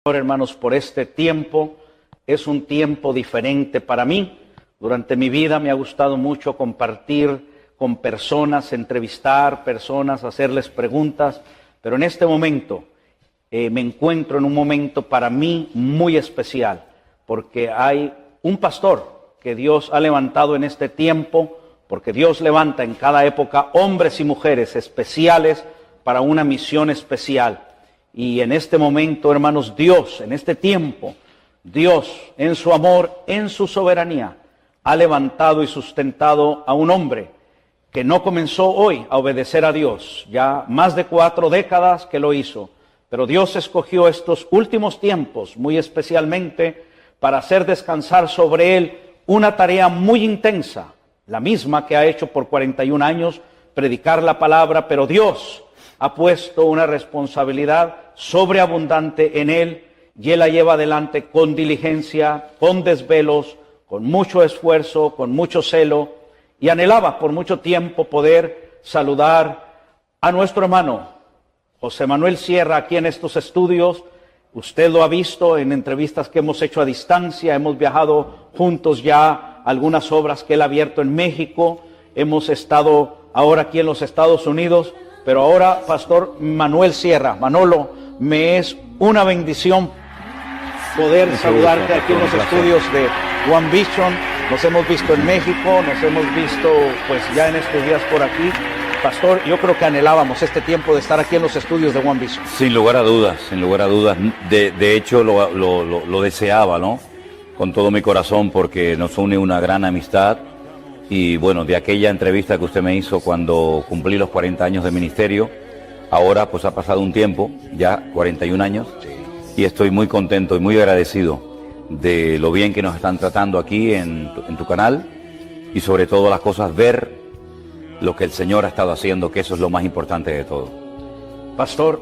Hermanos, por este tiempo. Es un tiempo diferente para mí. Durante mi vida me ha gustado mucho compartir con personas, entrevistar personas, hacerles preguntas, pero en este momento me encuentro en un momento para mí muy especial, porque hay un pastor que Dios ha levantado en este tiempo, porque Dios levanta en cada época hombres y mujeres especiales para una misión especial. Y en este momento, hermanos, Dios, en este tiempo, Dios, en su amor, en su soberanía, ha levantado y sustentado a un hombre que no comenzó hoy a obedecer a Dios, ya más de 4 décadas que lo hizo, pero Dios escogió estos últimos tiempos, muy especialmente, para hacer descansar sobre él una tarea muy intensa, la misma que ha hecho por 41 años, predicar la palabra, pero Dios ha puesto una responsabilidad sobreabundante en él, y él la lleva adelante con diligencia, con desvelos, con mucho esfuerzo, con mucho celo, y anhelaba por mucho tiempo poder saludar a nuestro hermano José Manuel Sierra aquí en estos estudios. Usted lo ha visto en entrevistas que hemos hecho a distancia, hemos viajado juntos ya a algunas obras que él ha abierto en México, hemos estado ahora aquí en los Estados Unidos, pero ahora, Pastor Manuel Sierra, Manolo, me es una bendición poder saludarte aquí en los estudios de One Vision. Nos hemos visto en México, nos hemos visto pues ya en estos días por aquí. Pastor, yo creo que anhelábamos este tiempo de estar aquí en los estudios de One Vision. Sin lugar a dudas, sin lugar a dudas. De hecho lo deseaba, ¿no? Con todo mi corazón, porque nos une una gran amistad. Y bueno, de aquella entrevista que usted me hizo cuando cumplí los 40 años de ministerio, ahora pues ha pasado un tiempo, ya 41 años, y estoy muy contento y muy agradecido de lo bien que nos están tratando aquí en tu canal, y sobre todo las cosas, ver lo que el Señor ha estado haciendo, que eso es lo más importante de todo. Pastor,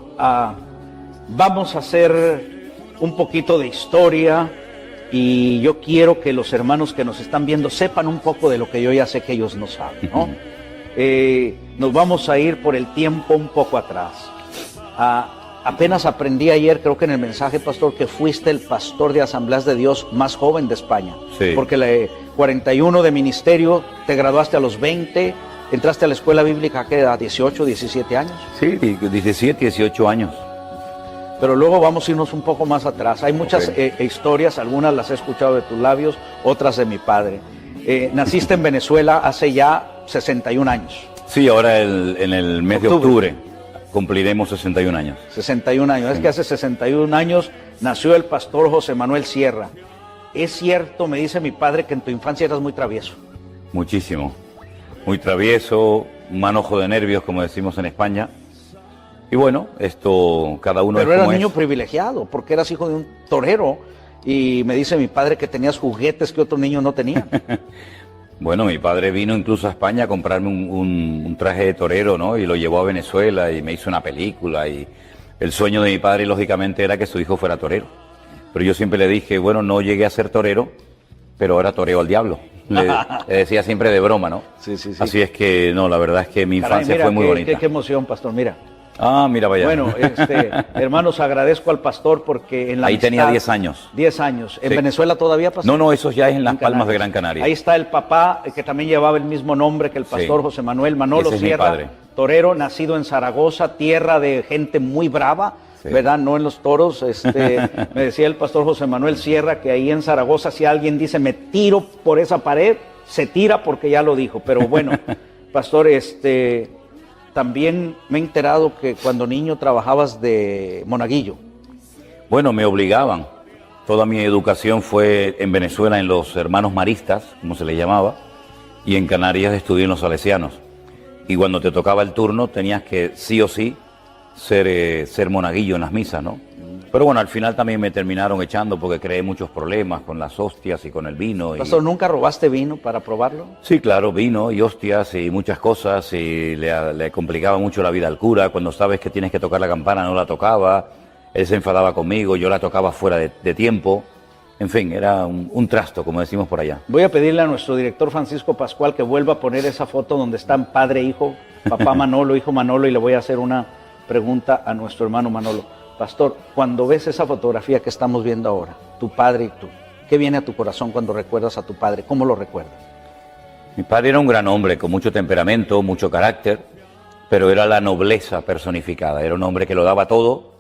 vamos a hacer un poquito de historia, y yo quiero que los hermanos que nos están viendo sepan un poco de lo que yo ya sé que ellos no saben, ¿no? Nos vamos a ir por el tiempo un poco atrás. Apenas aprendí ayer, creo que en el mensaje, pastor, que fuiste el pastor de Asambleas de Dios más joven de España. Sí. Porque 41 de ministerio, te graduaste a los 20, entraste a la escuela bíblica a 18, 17 años. Sí, 17, 18 años. Pero luego vamos a irnos un poco más atrás. Hay muchas historias, algunas las he escuchado de tus labios, otras de mi padre. Naciste en Venezuela hace ya 61 años. Sí, ahora en el mes de octubre cumpliremos 61 años. 61 años. Sí. Es que hace 61 años nació el pastor José Manuel Sierra. Es cierto, me dice mi padre, que en tu infancia eras muy travieso. Muchísimo. Muy travieso, un manojo de nervios, como decimos en España. Y bueno, esto cada uno es como es. Pero eras un niño privilegiado, porque eras hijo de un torero, y me dice mi padre que tenías juguetes que otros niños no tenían. Bueno, mi padre vino incluso a España a comprarme un traje de torero, ¿no? Y lo llevó a Venezuela y me hizo una película, y el sueño de mi padre, lógicamente, era que su hijo fuera torero. Pero yo siempre le dije, bueno, no llegué a ser torero, pero ahora toreo al diablo. Le decía siempre de broma, ¿no? Sí, sí, sí. Así es que, no, la verdad es que mi infancia fue muy bonita. Qué emoción, pastor, mira. Mira, vaya. Bueno, hermanos, agradezco al pastor porque en la ahí amistad, tenía 10 años. 10 años. ¿En sí. Venezuela todavía, pastor? No, eso ya es en Las Palmas de Gran Canaria. Ahí está el papá, que también llevaba el mismo nombre que el pastor, sí. José Manuel, Manolo Sierra, torero, nacido en Zaragoza, tierra de gente muy brava, sí. ¿Verdad? No en los toros. Me decía el pastor José Manuel Sierra que ahí en Zaragoza, si alguien dice me tiro por esa pared, se tira porque ya lo dijo. Pero bueno, pastor, también me he enterado que cuando niño trabajabas de monaguillo. Bueno, me obligaban. Toda mi educación fue en Venezuela, en los hermanos maristas, como se les llamaba, y en Canarias estudié en los salesianos. Y cuando te tocaba el turno tenías que sí o sí ser monaguillo en las misas, ¿no? Pero bueno, al final también me terminaron echando porque creé muchos problemas con las hostias y con el vino. Pastor, ¿nunca robaste vino para probarlo? Sí, claro, vino y hostias y muchas cosas, y le complicaba mucho la vida al cura. Cuando sabes que tienes que tocar la campana, no la tocaba, él se enfadaba conmigo, yo la tocaba fuera de tiempo. En fin, era un trasto, como decimos por allá. Voy a pedirle a nuestro director Francisco Pascual que vuelva a poner esa foto donde están padre e hijo, papá Manolo, hijo Manolo, y le voy a hacer una pregunta a nuestro hermano Manolo. Pastor, cuando ves esa fotografía que estamos viendo ahora, tu padre y tú, ¿qué viene a tu corazón cuando recuerdas a tu padre? ¿Cómo lo recuerdas? Mi padre era un gran hombre, con mucho temperamento, mucho carácter, pero era la nobleza personificada. Era un hombre que lo daba todo,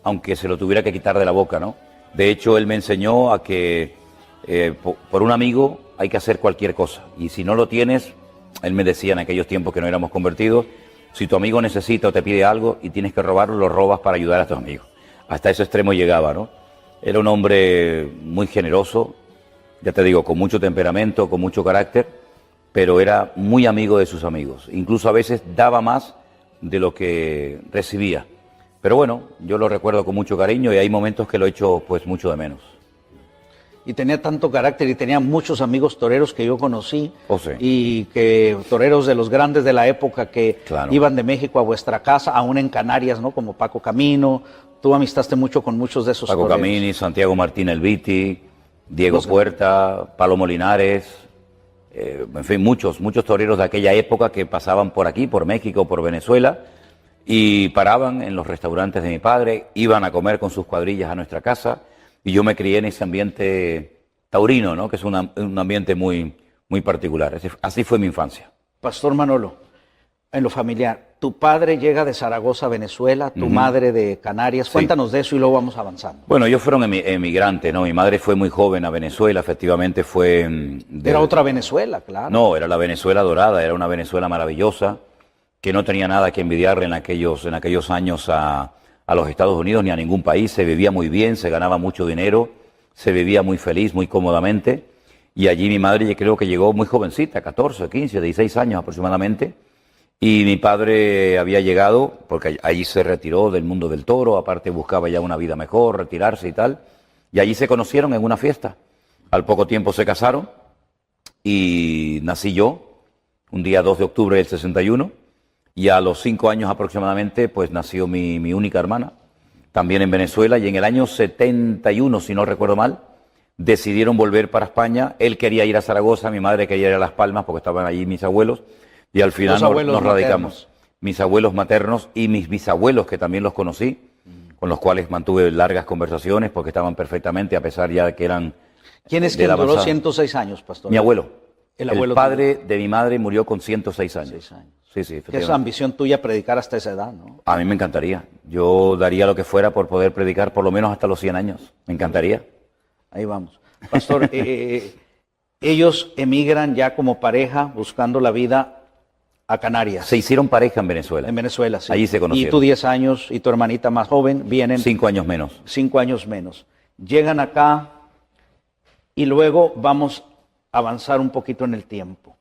aunque se lo tuviera que quitar de la boca, ¿no? De hecho, él me enseñó a que por un amigo hay que hacer cualquier cosa. Y si no lo tienes, él me decía en aquellos tiempos que no éramos convertidos, si tu amigo necesita o te pide algo y tienes que robarlo, lo robas para ayudar a tu amigo. Hasta ese extremo llegaba, ¿no? Era un hombre muy generoso, ya te digo, con mucho temperamento, con mucho carácter, pero era muy amigo de sus amigos. Incluso a veces daba más de lo que recibía. Pero bueno, yo lo recuerdo con mucho cariño y hay momentos que lo echo pues mucho de menos. Y tenía tanto carácter y tenía muchos amigos toreros que yo conocí, Oh, sí. y que toreros de los grandes de la época que Claro. iban de México a vuestra casa, aún en Canarias, ¿no? Como Paco Camino. Tú amistaste mucho con muchos de esos Paco toreros. Camini, Santiago Martín Elviti, Diego Los- Puerta, Palomo Linares, en fin, muchos toreros de aquella época que pasaban por aquí, por México, por Venezuela, y paraban en los restaurantes de mi padre, iban a comer con sus cuadrillas a nuestra casa, y yo me crié en ese ambiente taurino, ¿no? Que es un ambiente muy, muy particular. Así fue mi infancia. Pastor Manolo, en lo familiar, tu padre llega de Zaragoza, Venezuela, tu madre de Canarias. Sí. Cuéntanos de eso y luego vamos avanzando. Bueno, ellos fueron emigrantes, ¿no? Mi madre fue muy joven a Venezuela, efectivamente fue... Era otra Venezuela, claro. No, era la Venezuela dorada, era una Venezuela maravillosa, que no tenía nada que envidiarle en aquellos años a los Estados Unidos ni a ningún país. Se vivía muy bien, se ganaba mucho dinero, se vivía muy feliz, muy cómodamente. Y allí mi madre, yo creo que llegó muy jovencita, 14, 15, 16 años aproximadamente. Y mi padre había llegado, porque allí se retiró del mundo del toro, aparte buscaba ya una vida mejor, retirarse y tal. Y allí se conocieron en una fiesta. Al poco tiempo se casaron y nací yo, un día 2 de octubre del 61. Y a los 5 años aproximadamente, pues nació mi única hermana, también en Venezuela. Y en el año 71, si no recuerdo mal, decidieron volver para España. Él quería ir a Zaragoza, mi madre quería ir a Las Palmas, porque estaban allí mis abuelos. Y al final Los abuelos nos radicamos. maternos. Mis abuelos maternos y mis bisabuelos, que también los conocí, con los cuales mantuve largas conversaciones, porque estaban perfectamente, a pesar ya de que eran... ¿Quién es de quien la duró avanzada. 106 años, pastor? Mi abuelo. El El abuelo padre de mi madre murió con 106 años. 106 años. Sí, sí, Que es efectivamente. ambición tuya predicar hasta esa edad, ¿no? A mí me encantaría. Yo daría lo que fuera por poder predicar por lo menos hasta los 100 años. Me encantaría. Ahí vamos. Pastor, ellos emigran ya como pareja buscando la vida a Canarias. Se hicieron pareja en Venezuela. En Venezuela, sí. Allí se conocieron. Y tú 10 años y tu hermanita más joven vienen 5 años menos. 5 años menos. Llegan acá y luego vamos a avanzar un poquito en el tiempo.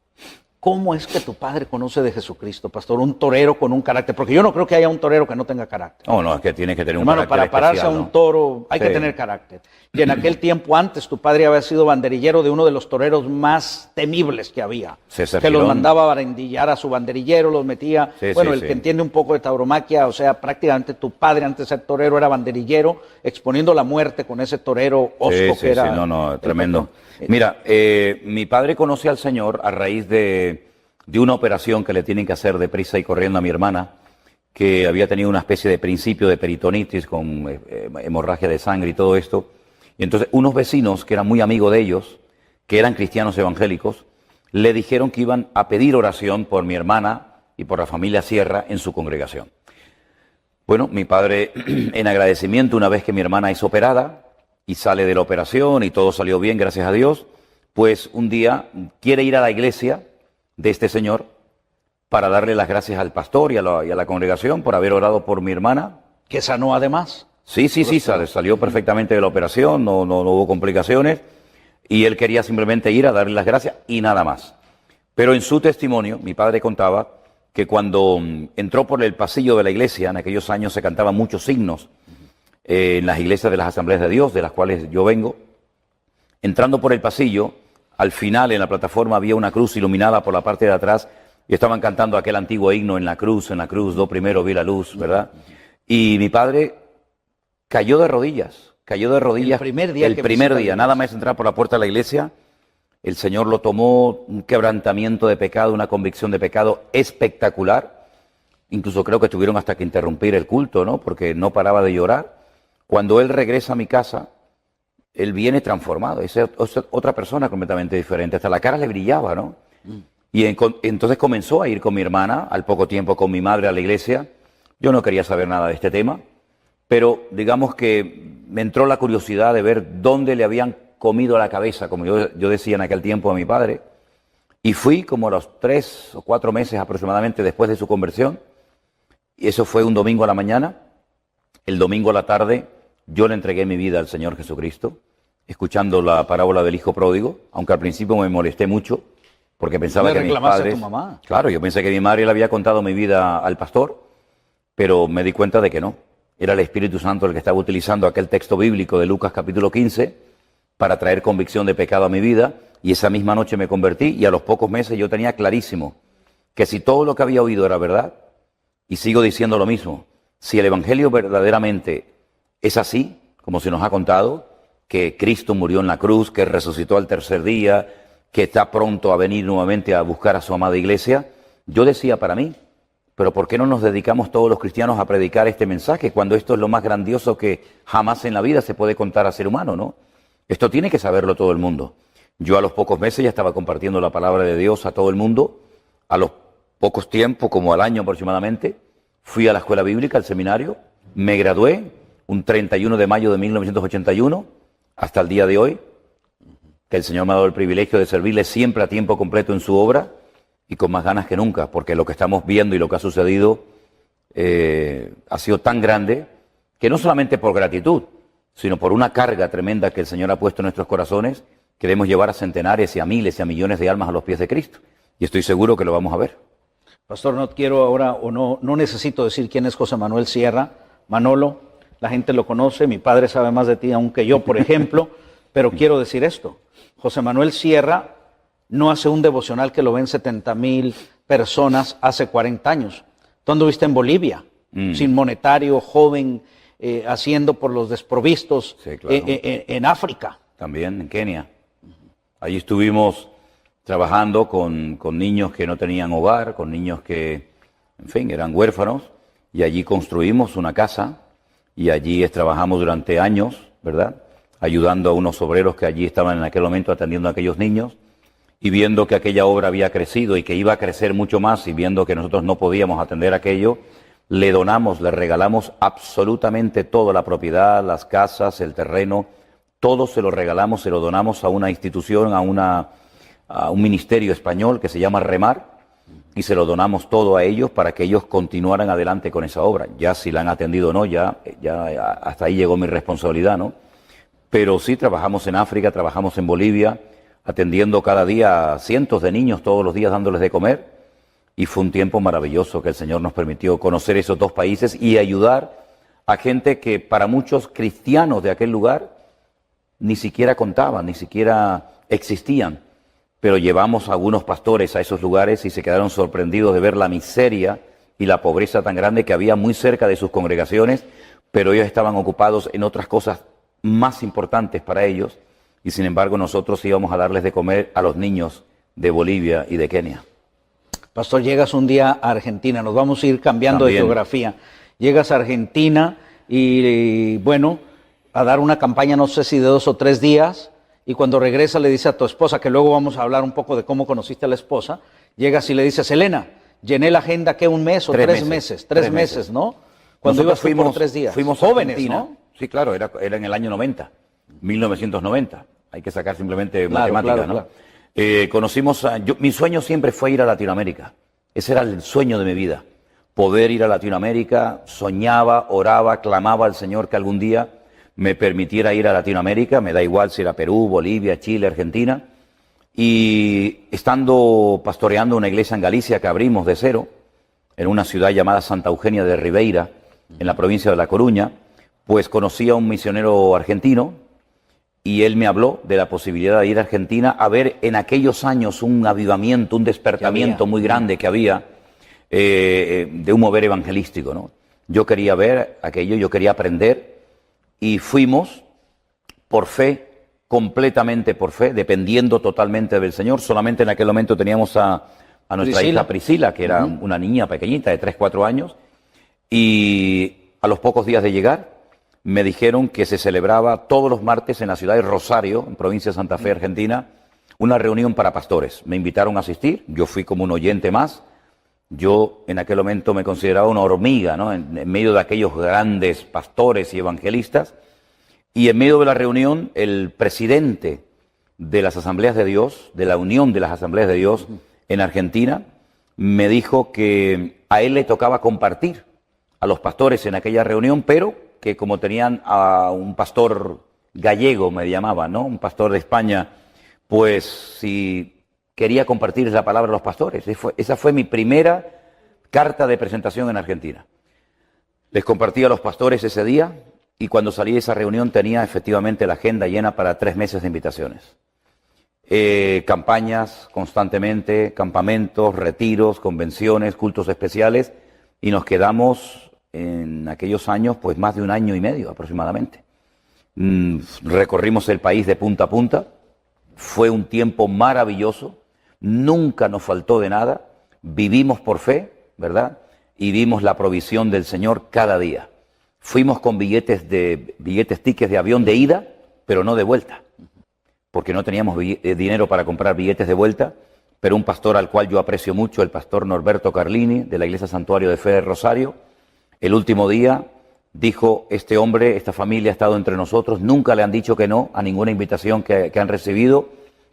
¿Cómo es que tu padre conoce de Jesucristo, pastor? Un torero con un carácter. Porque yo no creo que haya un torero que no tenga carácter. Oh, no, es que tienes que tener un Hermano, carácter para pararse a especial, un ¿no? toro hay que Sí. tener carácter. Y en aquel tiempo antes tu padre había sido banderillero de uno de los toreros más temibles que había. César Que los Girón. mandaba a barandillar a su banderillero, los metía. Sí, bueno, sí, el sí. que entiende un poco de tauromaquia, o sea, prácticamente tu padre antes de ser torero era banderillero, exponiendo la muerte con ese torero osco Sí, que sí, era. sí, no, tremendo. el- Mira, mi padre conoce al Señor a raíz de una operación que le tienen que hacer deprisa y corriendo a mi hermana, que había tenido una especie de principio de peritonitis con hemorragia de sangre y todo esto. Y entonces unos vecinos que eran muy amigos de ellos, que eran cristianos evangélicos, le dijeron que iban a pedir oración por mi hermana y por la familia Sierra en su congregación. Bueno, mi padre, en agradecimiento, una vez que mi hermana es operada y sale de la operación y todo salió bien, gracias a Dios, pues un día quiere ir a la iglesia de este señor para darle las gracias al pastor y a la congregación por haber orado por mi hermana. Que sanó además. Sí, salió perfectamente de la operación, no hubo complicaciones y él quería simplemente ir a darle las gracias y nada más. Pero en su testimonio, mi padre contaba que cuando entró por el pasillo de la iglesia, en aquellos años se cantaban muchos himnos en las iglesias de las Asambleas de Dios, de las cuales yo vengo. Entrando por el pasillo, al final en la plataforma había una cruz iluminada por la parte de atrás y estaban cantando aquel antiguo himno en la cruz, do primero vi la luz, ¿verdad? Y mi padre cayó de rodillas. El primer día que primer visita la día, nada más entrar por la puerta de la iglesia, el Señor lo tomó, un quebrantamiento de pecado, una convicción de pecado espectacular. Incluso creo que tuvieron hasta que interrumpir el culto, ¿no? Porque no paraba de llorar. Cuando él regresa a mi casa, él viene transformado, es otra persona completamente diferente, hasta la cara le brillaba, ¿no? Y entonces comenzó a ir con mi hermana, al poco tiempo con mi madre a la iglesia. Yo no quería saber nada de este tema, pero digamos que me entró la curiosidad de ver dónde le habían comido la cabeza, como yo decía en aquel tiempo a mi padre, y fui como a los 3 o 4 meses aproximadamente después de su conversión, y eso fue un domingo a la mañana. El domingo a la tarde yo le entregué mi vida al Señor Jesucristo, escuchando la parábola del hijo pródigo, aunque al principio me molesté mucho, porque pensaba que mis padres... a tu mamá? Claro, yo pensé que mi madre le había contado mi vida al pastor, pero me di cuenta de que no. Era el Espíritu Santo el que estaba utilizando aquel texto bíblico de Lucas capítulo 15 para traer convicción de pecado a mi vida, y esa misma noche me convertí, y a los pocos meses yo tenía clarísimo que si todo lo que había oído era verdad, y sigo diciendo lo mismo, si el Evangelio verdaderamente es así, como se nos ha contado, que Cristo murió en la cruz, que resucitó al tercer día, que está pronto a venir nuevamente a buscar a su amada iglesia, yo decía para mí, pero ¿por qué no nos dedicamos todos los cristianos a predicar este mensaje cuando esto es lo más grandioso que jamás en la vida se puede contar a ser humano, ¿no? Esto tiene que saberlo todo el mundo. Yo a los pocos meses ya estaba compartiendo la palabra de Dios a todo el mundo. A los pocos tiempos, como al año aproximadamente, fui a la escuela bíblica, al seminario, me gradué un 31 de mayo de 1981 hasta el día de hoy, que el Señor me ha dado el privilegio de servirle siempre a tiempo completo en su obra y con más ganas que nunca, porque lo que estamos viendo y lo que ha sucedido ha sido tan grande que no solamente por gratitud, sino por una carga tremenda que el Señor ha puesto en nuestros corazones, queremos llevar a centenares y a miles y a millones de almas a los pies de Cristo. Y estoy seguro que lo vamos a ver. Pastor, no quiero ahora, o no necesito decir quién es José Manuel Sierra. Manolo, la gente lo conoce, mi padre sabe más de ti aún que yo, por ejemplo, pero quiero decir esto. José Manuel Sierra no hace un devocional que lo ven 70,000 personas hace 40 años. Tú anduviste en Bolivia, sin monetario, joven, haciendo por los desprovistos, sí, claro. En África. También en Kenia. Allí estuvimos trabajando con niños que no tenían hogar, con niños que, en fin, eran huérfanos, y allí construimos una casa, y allí trabajamos durante años, ¿verdad?, ayudando a unos obreros que allí estaban en aquel momento atendiendo a aquellos niños, y viendo que aquella obra había crecido y que iba a crecer mucho más, y viendo que nosotros no podíamos atender aquello, le regalamos absolutamente toda la propiedad, las casas, el terreno, todo se lo regalamos, se lo donamos a una institución, a un ministerio español que se llama Remar, y se lo donamos todo a ellos para que ellos continuaran adelante con esa obra. Ya si la han atendido o no, ya hasta ahí llegó mi responsabilidad, ¿no? Pero sí trabajamos en África, trabajamos en Bolivia, atendiendo cada día a cientos de niños, todos los días dándoles de comer, y fue un tiempo maravilloso que el Señor nos permitió conocer esos dos países y ayudar a gente que para muchos cristianos de aquel lugar ni siquiera contaban, ni siquiera existían, pero llevamos a algunos pastores a esos lugares y se quedaron sorprendidos de ver la miseria y la pobreza tan grande que había muy cerca de sus congregaciones, pero ellos estaban ocupados en otras cosas más importantes para ellos, y sin embargo nosotros íbamos a darles de comer a los niños de Bolivia y de Kenia. Pastor, llegas un día a Argentina, nos vamos a ir cambiando También. de geografía. Llegas a Argentina y bueno, a dar una campaña, no sé si de 2 o 3 días, y cuando regresa le dice a tu esposa, que luego vamos a hablar un poco de cómo conociste a la esposa, llegas y le dices, Elena, llené la agenda, ¿qué? ¿1 mes o 3 meses? 3 meses, ¿no? Cuando ibas tú por 3 días. Fuimos jóvenes, Argentina, ¿no? Sí, claro, era en el año 90, 1990. Hay que sacar simplemente Claro, matemática, claro, ¿no? claro. Conocimos mi sueño siempre fue ir a Latinoamérica. Ese era el sueño de mi vida. Poder ir a Latinoamérica, soñaba, oraba, clamaba al Señor que algún día me permitiera ir a Latinoamérica, me da igual si era Perú, Bolivia, Chile, Argentina. Y estando pastoreando una iglesia en Galicia que abrimos de cero, en una ciudad llamada Santa Eugenia de Ribeira, en la provincia de La Coruña, pues conocí a un misionero argentino y él me habló de la posibilidad de ir a Argentina a ver en aquellos años un avivamiento, un despertamiento muy grande que había de un mover evangelístico, ¿no? Yo quería ver aquello, yo quería aprender, y fuimos por fe, completamente por fe, dependiendo totalmente del Señor. Solamente en aquel momento teníamos a nuestra hija Priscila, que era una niña pequeñita de 3, 4 años, y a los pocos días de llegar me dijeron que se celebraba todos los martes en la ciudad de Rosario, en provincia de Santa Fe, Argentina, una reunión para pastores. Me invitaron a asistir, yo fui como un oyente más. Yo en aquel momento me consideraba una hormiga, ¿no? En medio de aquellos grandes pastores y evangelistas. Y en medio de la reunión, el presidente de las Asambleas de Dios, de la Unión de las Asambleas de Dios en Argentina, me dijo que a él le tocaba compartir a los pastores en aquella reunión, pero que como tenían a un pastor gallego, me llamaba, ¿no? Un pastor de España, pues si quería compartir la palabra a los pastores. Esa fue mi primera carta de presentación en Argentina. Les compartí a los pastores ese día y cuando salí de esa reunión tenía efectivamente la agenda llena para 3 meses de invitaciones. Campañas constantemente, campamentos, retiros, convenciones, cultos especiales, y nos quedamos en aquellos años pues más de 1 año y medio aproximadamente. Recorrimos el país de punta a punta, fue un tiempo maravilloso, nunca nos faltó de nada, vivimos por fe, ¿verdad? Y vimos la provisión del Señor cada día. Fuimos con tickets de avión de ida, pero no de vuelta, porque no teníamos dinero para comprar billetes de vuelta, pero un pastor al cual yo aprecio mucho, el pastor Norberto Carlini, de la Iglesia Santuario de Fe de Rosario, el último día dijo, este hombre, esta familia ha estado entre nosotros, nunca le han dicho que no a ninguna invitación que han recibido,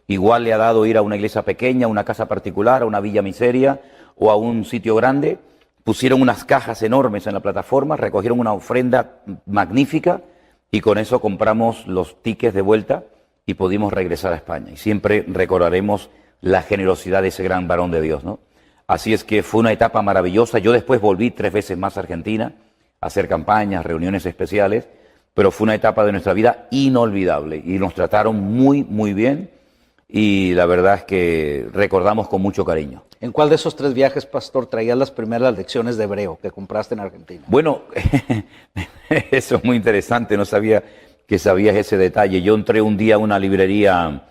igual le ha dado ir a una iglesia pequeña, a una casa particular, a una villa miseria o a un sitio grande. Pusieron unas cajas enormes en la plataforma, recogieron una ofrenda magnífica y con eso compramos los tickets de vuelta y pudimos regresar a España. Y siempre recordaremos la generosidad de ese gran varón de Dios, ¿no? Así es que fue una etapa maravillosa. Yo después volví 3 veces más a Argentina a hacer campañas, reuniones especiales, pero fue una etapa de nuestra vida inolvidable y nos trataron muy, muy bien. Y la verdad es que recordamos con mucho cariño. ¿En cuál de esos 3 viajes, pastor, traías las primeras lecciones de hebreo que compraste en Argentina? Bueno, eso es muy interesante, no sabía que sabías ese detalle. Yo entré un día a una librería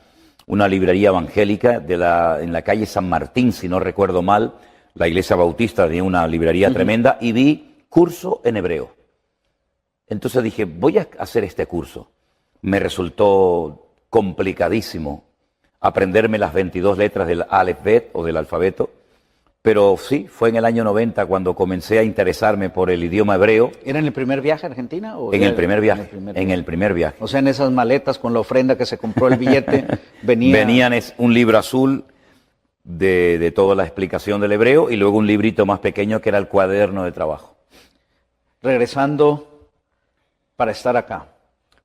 evangélica en la calle San Martín, si no recuerdo mal, la iglesia bautista tenía una librería tremenda y vi curso en hebreo. Entonces dije, voy a hacer este curso. Me resultó complicadísimo aprenderme las 22 letras del Aleph-Bet o del alfabeto, pero sí, fue en el año 90 cuando comencé a interesarme por el idioma hebreo. ¿Era en el primer viaje a Argentina? En el primer viaje. O sea, en esas maletas con la ofrenda que se compró el billete, venían un libro azul de toda la explicación del hebreo y luego un librito más pequeño que era el cuaderno de trabajo. Regresando para estar acá.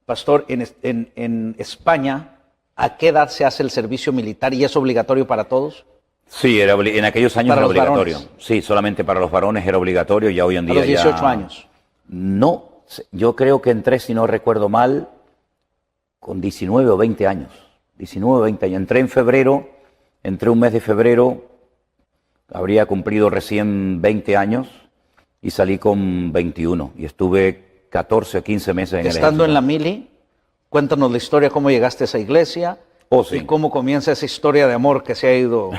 Pastor, en España, ¿a qué edad se hace el servicio militar y es obligatorio para todos? Sí, en aquellos años era obligatorio. Varones. Sí, solamente para los varones era obligatorio, ya hoy en día ¿A los 18 años? No, yo creo que entré, si no recuerdo mal, con 19 o 20 años. 19 o 20 años. Entré un mes de febrero, habría cumplido recién 20 años y salí con 21 y estuve 14 o 15 meses en el ejército. Estando en la mili, cuéntanos la historia, cómo llegaste a esa iglesia y cómo comienza esa historia de amor que se ha ido.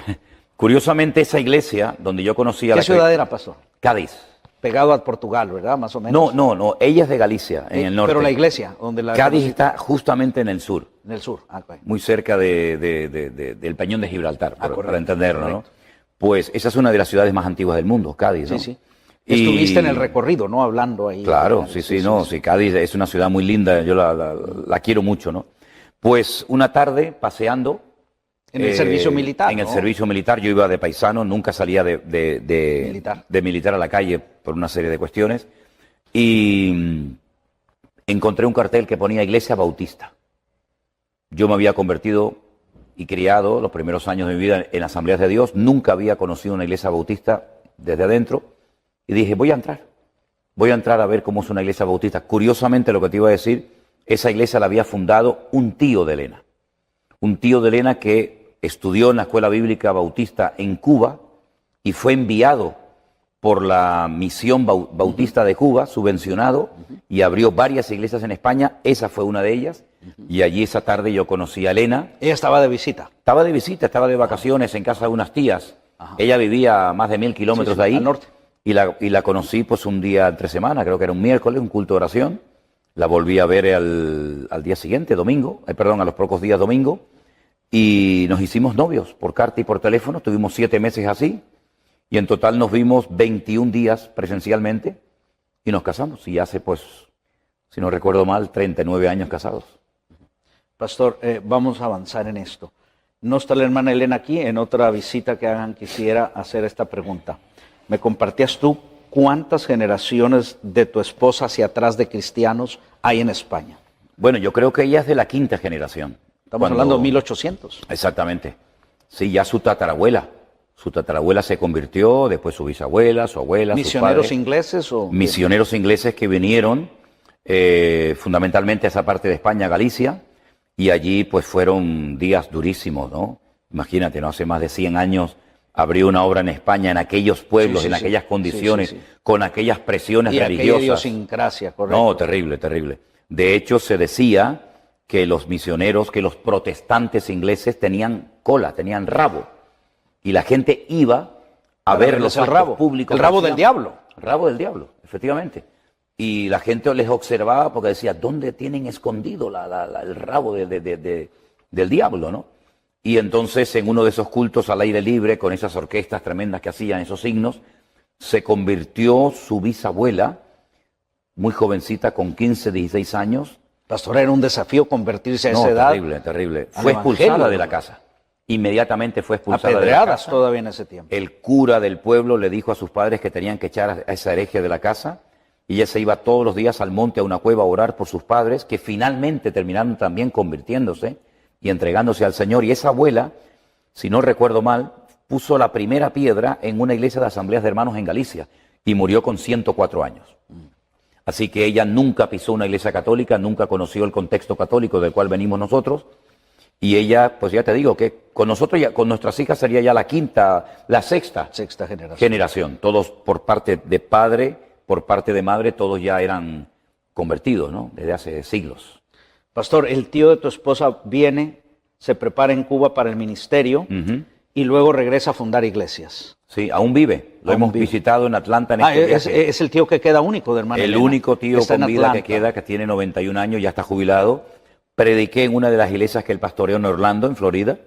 Curiosamente, esa iglesia donde yo conocí a ¿Qué ciudad era, pastor? Cádiz. Pegado a Portugal, ¿verdad? Más o menos. No, ella es de Galicia, en el norte. Pero la iglesia, donde la... Cádiz está justamente en el sur. En el sur, okay. Muy cerca del Peñón de Gibraltar, para entenderlo, correcto. ¿No? Pues esa es una de las ciudades más antiguas del mundo, Cádiz, ¿no? Sí, sí. Estuviste en el recorrido, ¿no? Hablando ahí. Claro, sí, Cádiz es una ciudad muy linda, yo la quiero mucho, ¿no? Pues una tarde, paseando... En el servicio militar, En el servicio militar, yo iba de paisano, nunca salía de militar a la calle por una serie de cuestiones, y encontré un cartel que ponía Iglesia Bautista. Yo me había convertido y criado los primeros años de mi vida en Asambleas de Dios, nunca había conocido una iglesia bautista desde adentro, y dije, voy a entrar a ver cómo es una iglesia bautista. Curiosamente, lo que te iba a decir, esa iglesia la había fundado un tío de Elena que estudió en la Escuela Bíblica Bautista en Cuba y fue enviado por la Misión Bautista de Cuba, subvencionado, y abrió varias iglesias en España. Esa fue una de ellas, y allí esa tarde yo conocí a Elena. ¿Ella estaba de visita? Estaba de vacaciones en casa de unas tías. Ajá. Ella vivía a más de 1000 kilómetros de ahí. Al norte. Y la conocí pues un día entre semana, creo que era un miércoles, un culto de oración. La volví a ver al día siguiente, domingo, perdón, a los pocos días domingo, y nos hicimos novios por carta y por teléfono. Tuvimos 7 meses así, y en total nos vimos 21 días presencialmente, y nos casamos. Y hace, pues, si no recuerdo mal, 39 años casados. Pastor, vamos a avanzar en esto. No está la hermana Elena aquí. En otra visita que hagan quisiera hacer esta pregunta. ¿Me compartías tú cuántas generaciones de tu esposa hacia atrás de cristianos hay en España? Bueno, yo creo que ella es de la 5ª generación. Estamos hablando de 1800. Exactamente. Sí, ya su tatarabuela. Su tatarabuela se convirtió, después su bisabuela, su abuela, ¿Misioneros sus padres. ingleses o...? Misioneros ingleses que vinieron fundamentalmente a esa parte de España, Galicia, y allí pues fueron días durísimos, ¿no? Imagínate, ¿no? Hace más de 100 años abrió una obra en España, en aquellos pueblos, en aquellas condiciones, con aquellas presiones religiosas. Y aquella idiosincrasia, correcto. No, terrible, terrible. De hecho, se decía que los misioneros, que los protestantes ingleses tenían cola, tenían rabo, y la gente iba a ver los actos públicos. El rabo del diablo. El rabo del diablo, efectivamente. Y la gente les observaba porque decía, ¿dónde tienen escondido el rabo del diablo, no? Y entonces en uno de esos cultos al aire libre, con esas orquestas tremendas que hacían esos signos, se convirtió su bisabuela, muy jovencita, con 15, 16 años. Pastor, era un desafío convertirse a esa edad. Terrible, terrible. Fue expulsada de la casa. Inmediatamente fue expulsada de la casa. Todavía en ese tiempo. El cura del pueblo le dijo a sus padres que tenían que echar a esa hereje de la casa, y ella se iba todos los días al monte, a una cueva, a orar por sus padres, que finalmente terminaron también convirtiéndose y entregándose al Señor. Y esa abuela, si no recuerdo mal, puso la primera piedra en una iglesia de asambleas de hermanos en Galicia y murió con 104 años. Así que ella nunca pisó una iglesia católica, nunca conoció el contexto católico del cual venimos nosotros. Y ella, pues ya te digo, que con nosotros, con nuestras hijas sería ya la 5ª, la 6ª generación. Todos por parte de padre, por parte de madre, todos ya eran convertidos, ¿no? Desde hace siglos. Pastor, el tío de tu esposa viene, se prepara en Cuba para el ministerio y luego regresa a fundar iglesias. Sí, aún vive. Lo hemos visitado en Atlanta en este viaje. Es el tío que queda único de hermana El Elena, único tío con vida que queda, que tiene 91 años, ya está jubilado. Prediqué en una de las iglesias que él pastoreó en Orlando, en Florida,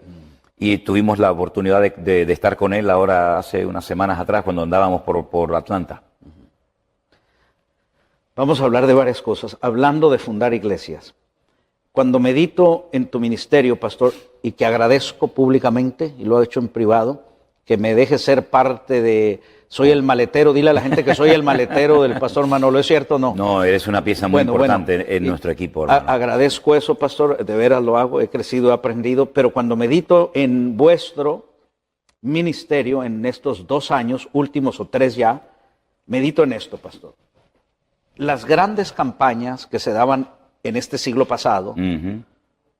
y tuvimos la oportunidad de estar con él ahora hace unas semanas atrás cuando andábamos por Atlanta. Vamos a hablar de varias cosas, hablando de fundar iglesias. Cuando medito en tu ministerio, pastor, y que agradezco públicamente, y lo he hecho en privado, que me deje ser parte de... Soy el maletero, dile a la gente que soy el maletero del pastor Manolo, ¿es cierto o no? No, eres una pieza muy importante en nuestro equipo, hermano. Agradezco eso, pastor, de veras lo hago, he crecido, he aprendido, pero cuando medito en vuestro ministerio, en estos 2 años, últimos o 3 ya, medito en esto, pastor. Las grandes campañas que se daban en este siglo pasado,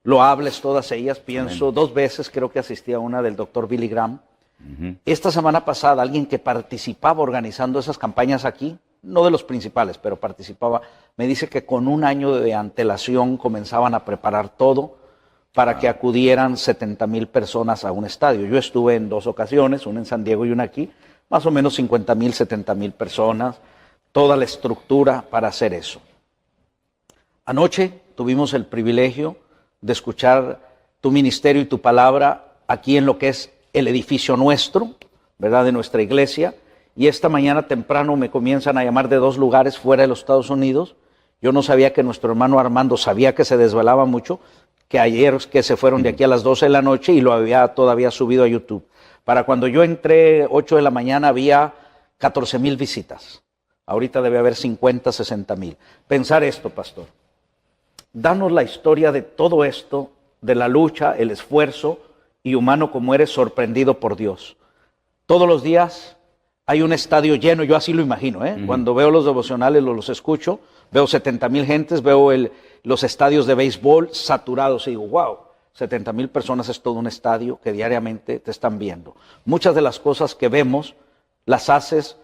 loables todas ellas, pienso 2 veces, creo que asistí a una del doctor Billy Graham. Esta semana pasada, alguien que participaba organizando esas campañas aquí, no de los principales, pero participaba, me dice que con 1 año de antelación comenzaban a preparar todo para que acudieran 70,000 personas a un estadio. Yo estuve en 2 ocasiones, una en San Diego y una aquí, más o menos 50,000, 70,000 personas, toda la estructura para hacer eso. Anoche tuvimos el privilegio de escuchar tu ministerio y tu palabra aquí en lo que es el edificio nuestro, ¿verdad?, de nuestra iglesia, y esta mañana temprano me comienzan a llamar de 2 lugares fuera de los Estados Unidos. Yo no sabía que nuestro hermano Armando sabía que se desvelaba mucho, que ayer que se fueron de aquí a las 12 de la noche y lo había todavía subido a YouTube. Para cuando yo entré 8 de la mañana había 14,000 visitas. Ahorita debe haber 50, 60,000. Pensar esto, pastor. Danos la historia de todo esto, de la lucha, el esfuerzo, y humano como eres, sorprendido por Dios. Todos los días hay un estadio lleno, yo así lo imagino, Cuando veo los devocionales, los escucho, veo 70,000 gentes, veo los estadios de béisbol saturados y digo, wow, 70,000 personas es todo un estadio que diariamente te están viendo. Muchas de las cosas que vemos las haces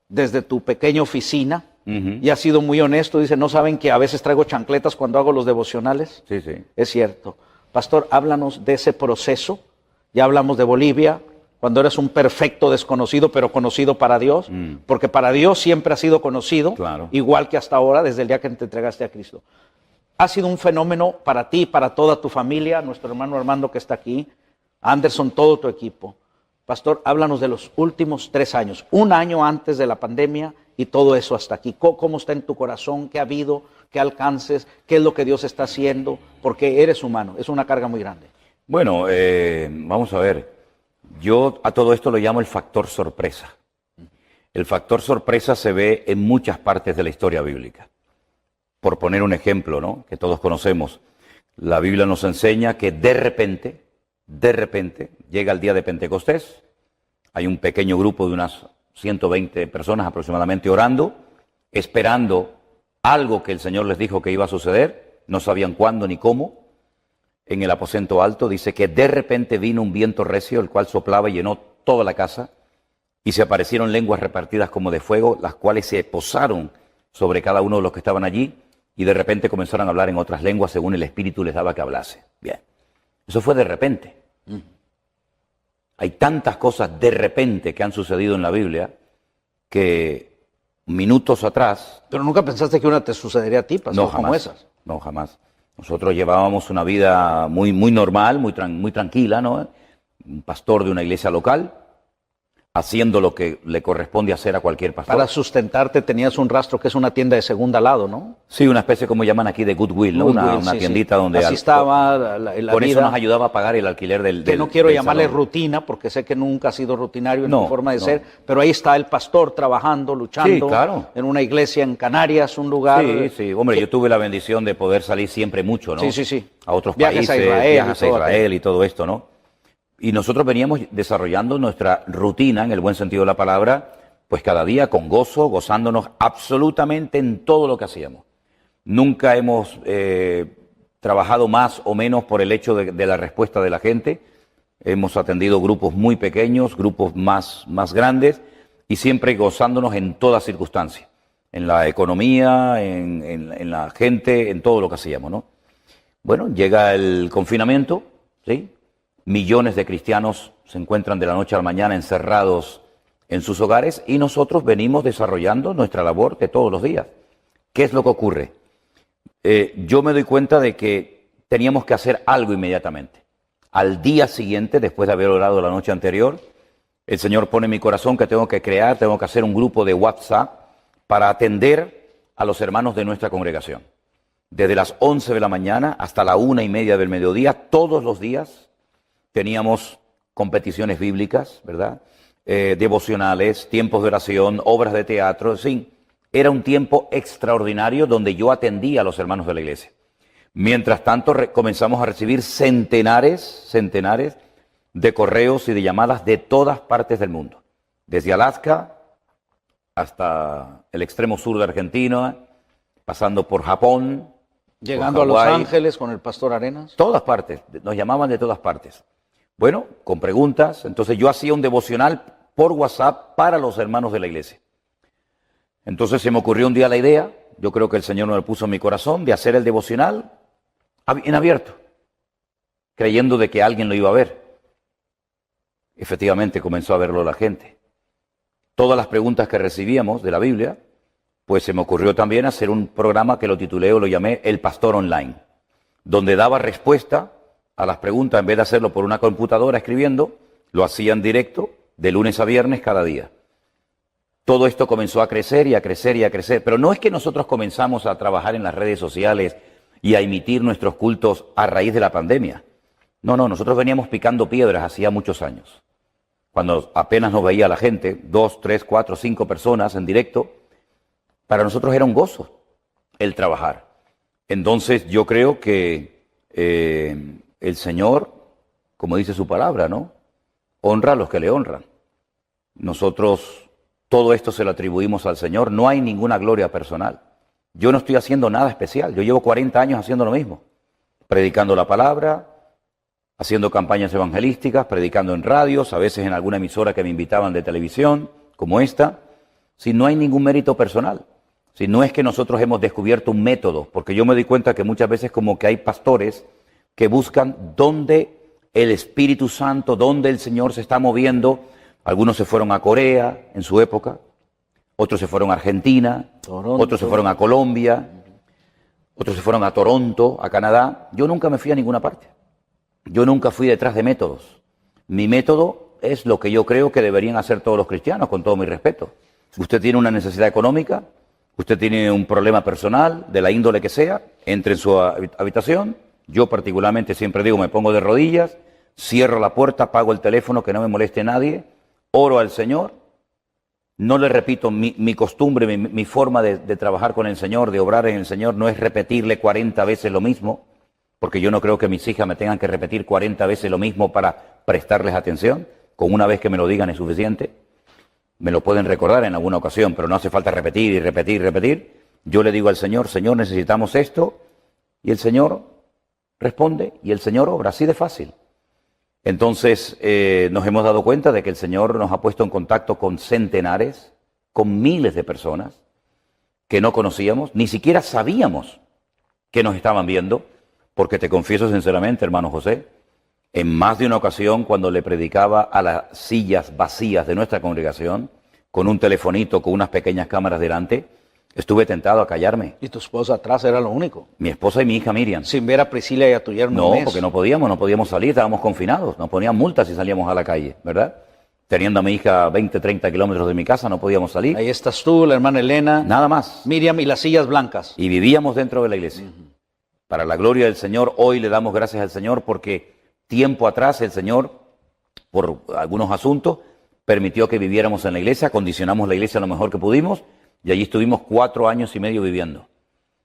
desde tu pequeña oficina y has sido muy honesto. Dice, ¿no saben que a veces traigo chancletas cuando hago los devocionales? Sí, sí. Es cierto. Pastor, háblanos de ese proceso. Ya hablamos de Bolivia, cuando eres un perfecto desconocido, pero conocido para Dios, porque para Dios siempre has sido conocido, Claro. igual que hasta ahora, desde el día que te entregaste a Cristo. Ha sido un fenómeno para ti, para toda tu familia, nuestro hermano Armando que está aquí, Anderson, todo tu equipo. Pastor, háblanos de los últimos 3 años, un año antes de la pandemia y todo eso hasta aquí. ¿Cómo está en tu corazón? ¿Qué ha habido? ¿Qué alcances? ¿Qué es lo que Dios está haciendo? Porque eres humano, es una carga muy grande. Bueno, vamos a ver. Yo a todo esto lo llamo el factor sorpresa. El factor sorpresa se ve en muchas partes de la historia bíblica. Por poner un ejemplo, ¿no?, que todos conocemos, la Biblia nos enseña que de repente, llega el día de Pentecostés, hay un pequeño grupo de unas 120 personas aproximadamente orando, esperando algo que el Señor les dijo que iba a suceder, no sabían cuándo ni cómo. En el aposento alto dice que de repente vino un viento recio, el cual soplaba y llenó toda la casa, y se aparecieron lenguas repartidas como de fuego, las cuales se posaron sobre cada uno de los que estaban allí, y de repente comenzaron a hablar en otras lenguas según el Espíritu les daba que hablase. Bien, eso fue de repente. Hay tantas cosas de repente que han sucedido en la Biblia que minutos atrás... Pero nunca pensaste que una te sucedería a ti, pastor, No, jamás. como esas. No, jamás. Nosotros llevábamos una vida muy normal, muy tranquila, ¿no? Un pastor de una iglesia local, haciendo lo que le corresponde hacer a cualquier pastor. Para sustentarte tenías un rastro que es una tienda de segunda al lado, ¿no? Sí, una especie como llaman aquí de Goodwill, ¿no? Una Sí, tiendita sí. donde... Así estaba la Con vida. eso nos ayudaba a pagar el alquiler del Que no quiero del llamarle salón. rutina, porque sé que nunca ha sido rutinario en No, tu forma de no. ser, pero ahí está el pastor trabajando, luchando, Sí, claro. en una iglesia en Canarias, un lugar... Sí, hombre, yo tuve la bendición de poder salir siempre mucho, ¿no? Sí. A otros Viajes a países, Israel viajes y a todo Israel y todo esto, ¿no? Y nosotros veníamos desarrollando nuestra rutina, en el buen sentido de la palabra, pues cada día con gozo, gozándonos absolutamente en todo lo que hacíamos. Nunca hemos trabajado más o menos por el hecho de la respuesta de la gente. Hemos atendido grupos muy pequeños, grupos más grandes, y siempre gozándonos en toda circunstancia, en la economía, en la gente, en todo lo que hacíamos, ¿no? Bueno, llega el confinamiento, ¿sí? Millones de cristianos se encuentran de la noche a la mañana encerrados en sus hogares y nosotros venimos desarrollando nuestra labor de todos los días. ¿Qué es lo que ocurre? Yo me doy cuenta de que teníamos que hacer algo inmediatamente. Al día siguiente, después de haber orado la noche anterior, el Señor pone en mi corazón que tengo que hacer un grupo de WhatsApp para atender a los hermanos de nuestra congregación. Desde las 11 de la mañana hasta la 1:30 del mediodía, todos los días, teníamos competiciones bíblicas, ¿verdad? Devocionales, tiempos de oración, obras de teatro, en fin. Era un tiempo extraordinario donde yo atendía a los hermanos de la iglesia. Mientras tanto, comenzamos a recibir centenares de correos y de llamadas de todas partes del mundo. Desde Alaska hasta el extremo sur de Argentina, pasando por Japón, Llegando por a Los Hawái, Ángeles con el pastor Arenas. todas partes, nos llamaban de todas partes. Bueno, con preguntas, entonces yo hacía un devocional por WhatsApp para los hermanos de la iglesia. Entonces se me ocurrió un día la idea, yo creo que el Señor me lo puso en mi corazón, de hacer el devocional en abierto, creyendo de que alguien lo iba a ver. Efectivamente comenzó a verlo la gente. Todas las preguntas que recibíamos de la Biblia, pues se me ocurrió también hacer un programa que lo titulé o lo llamé El Pastor Online, donde daba respuesta a las preguntas, en vez de hacerlo por una computadora escribiendo, lo hacía en directo, de lunes a viernes cada día. Todo esto comenzó a crecer y a crecer y a crecer, pero no es que nosotros comenzamos a trabajar en las redes sociales y a emitir nuestros cultos a raíz de la pandemia. No, nosotros veníamos picando piedras hacía muchos años. Cuando apenas nos veía la gente, 2, 3, 4, 5 personas en directo, para nosotros era un gozo el trabajar. Entonces yo creo que el Señor, como dice su palabra, ¿no?, honra a los que le honran. Nosotros todo esto se lo atribuimos al Señor, no hay ninguna gloria personal. Yo no estoy haciendo nada especial, yo llevo 40 años haciendo lo mismo, predicando la palabra, haciendo campañas evangelísticas, predicando en radios, a veces en alguna emisora que me invitaban de televisión, como esta, si no hay ningún mérito personal. Si no es que nosotros hemos descubierto un método, porque yo me doy cuenta que muchas veces como que hay pastores que buscan dónde el Espíritu Santo, donde el Señor se está moviendo. Algunos se fueron a Corea en su época, otros se fueron a Argentina, otros se fueron a Colombia, otros se fueron a Toronto, a Canadá. Yo nunca me fui a ninguna parte. Yo nunca fui detrás de métodos. Mi método es lo que yo creo que deberían hacer todos los cristianos, con todo mi respeto. Usted tiene una necesidad económica, usted tiene un problema personal, de la índole que sea, entre en su habitación. Yo particularmente siempre digo, me pongo de rodillas, cierro la puerta, apago el teléfono, que no me moleste nadie, oro al Señor. No le repito, mi costumbre, mi forma de trabajar con el Señor, de obrar en el Señor, no es repetirle 40 veces lo mismo, porque yo no creo que mis hijas me tengan que repetir 40 veces lo mismo para prestarles atención. Con una vez que me lo digan es suficiente. Me lo pueden recordar en alguna ocasión, pero no hace falta repetir y repetir y repetir. Yo le digo al Señor, Señor, necesitamos esto, y el Señor responde, y el Señor obra, así de fácil. Entonces nos hemos dado cuenta de que el Señor nos ha puesto en contacto con centenares, con miles de personas que no conocíamos, ni siquiera sabíamos que nos estaban viendo, porque te confieso sinceramente, hermano José, en más de una ocasión cuando le predicaba a las sillas vacías de nuestra congregación, con un telefonito, con unas pequeñas cámaras delante, estuve tentado a callarme. ¿Y tu esposa atrás era lo único? Mi esposa y mi hija Miriam. Sin ver a Priscila y a tu yerno. No, porque no podíamos salir, estábamos confinados, nos ponían multas si salíamos a la calle, ¿verdad? Teniendo a mi hija a 20, 30 kilómetros de mi casa, no podíamos salir. Ahí estás tú, la hermana Elena. Nada más. Miriam y las sillas blancas. Y vivíamos dentro de la iglesia. Para la gloria del Señor, hoy le damos gracias al Señor porque tiempo atrás el Señor, por algunos asuntos, permitió que viviéramos en la iglesia, condicionamos la iglesia lo mejor que pudimos, y allí estuvimos 4 años y medio viviendo.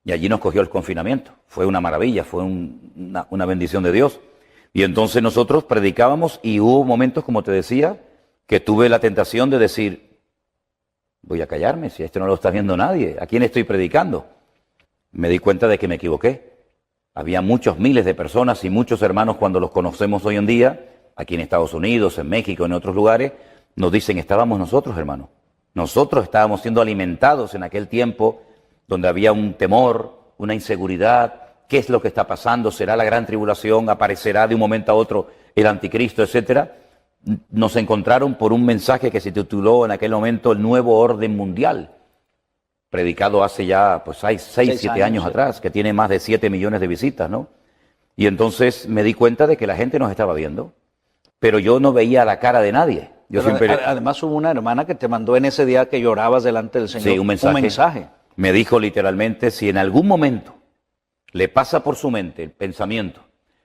Y allí nos cogió el confinamiento. Fue una maravilla, fue una bendición de Dios. Y entonces nosotros predicábamos y hubo momentos, como te decía, que tuve la tentación de decir, voy a callarme, si esto no lo está viendo nadie, ¿a quién estoy predicando? Me di cuenta de que me equivoqué. Había muchos miles de personas y muchos hermanos cuando los conocemos hoy en día, aquí en Estados Unidos, en México, en otros lugares, nos dicen, estábamos nosotros, hermano. Nosotros estábamos siendo alimentados en aquel tiempo donde había un temor, una inseguridad. ¿Qué es lo que está pasando? ¿Será la gran tribulación? ¿Aparecerá de un momento a otro el anticristo, etcétera? Nos encontraron por un mensaje que se tituló en aquel momento El Nuevo Orden Mundial, predicado hace ya pues 6, 7 años atrás, que tiene más de 7 millones de visitas, ¿no? Y entonces me di cuenta de que la gente nos estaba viendo, pero yo no veía la cara de nadie. Yo siempre... Además hubo una hermana que te mandó en ese día que llorabas delante del Señor. Sí, un mensaje. Me dijo literalmente, si en algún momento le pasa por su mente el pensamiento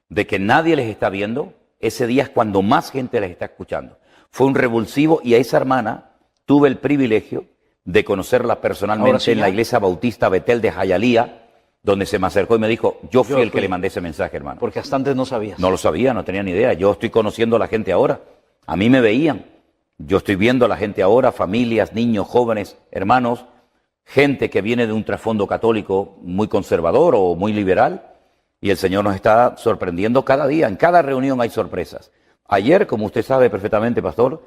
de que nadie les está viendo, ese día es cuando más gente les está escuchando. Fue un revulsivo y a esa hermana tuve el privilegio de conocerla personalmente sí, en la iglesia bautista Betel de Jayalía, donde se me acercó y me dijo, yo fui el que le mandé ese mensaje, hermano. Porque hasta antes no sabías. No lo sabía, no tenía ni idea. Yo estoy conociendo a la gente ahora. A mí me veían. Yo estoy viendo a la gente ahora, familias, niños, jóvenes, hermanos, gente que viene de un trasfondo católico muy conservador o muy liberal, y el Señor nos está sorprendiendo cada día. En cada reunión hay sorpresas. Ayer, como usted sabe perfectamente, pastor,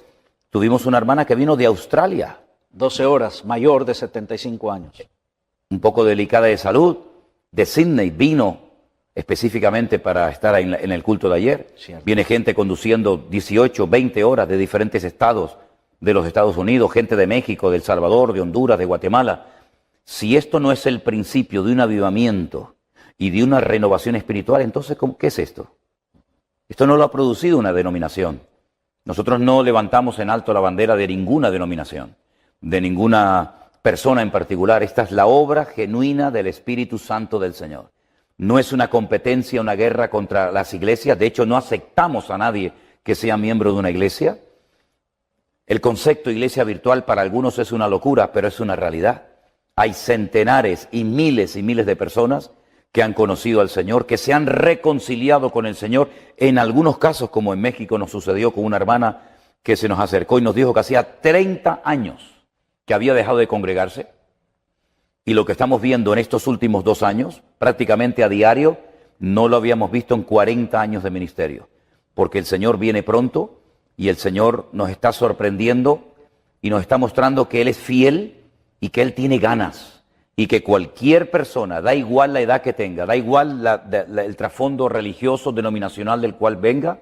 tuvimos una hermana que vino de Australia. 12 horas, mayor de 75 años. Un poco delicada de salud, de Sydney, vino específicamente para estar en el culto de ayer. Cierto. Viene gente conduciendo 18, 20 horas de diferentes estados de los Estados Unidos, gente de México, de El Salvador, de Honduras, de Guatemala. Si esto no es el principio de un avivamiento y de una renovación espiritual, entonces ¿qué es esto? Esto no lo ha producido una denominación. Nosotros no levantamos en alto la bandera de ninguna denominación, de ninguna persona en particular. Esta es la obra genuina del Espíritu Santo del Señor. No es una competencia, una guerra contra las iglesias. De hecho, no aceptamos a nadie que sea miembro de una iglesia. El concepto iglesia virtual para algunos es una locura, pero es una realidad. Hay centenares y miles de personas que han conocido al Señor, que se han reconciliado con el Señor. En algunos casos, como en México nos sucedió con una hermana que se nos acercó y nos dijo que hacía 30 años que había dejado de congregarse. Y lo que estamos viendo en estos últimos 2 años, prácticamente a diario, no lo habíamos visto en 40 años de ministerio. Porque el Señor viene pronto y el Señor nos está sorprendiendo y nos está mostrando que Él es fiel y que Él tiene ganas. Y que cualquier persona, da igual la edad que tenga, da igual el trasfondo religioso, denominacional del cual venga,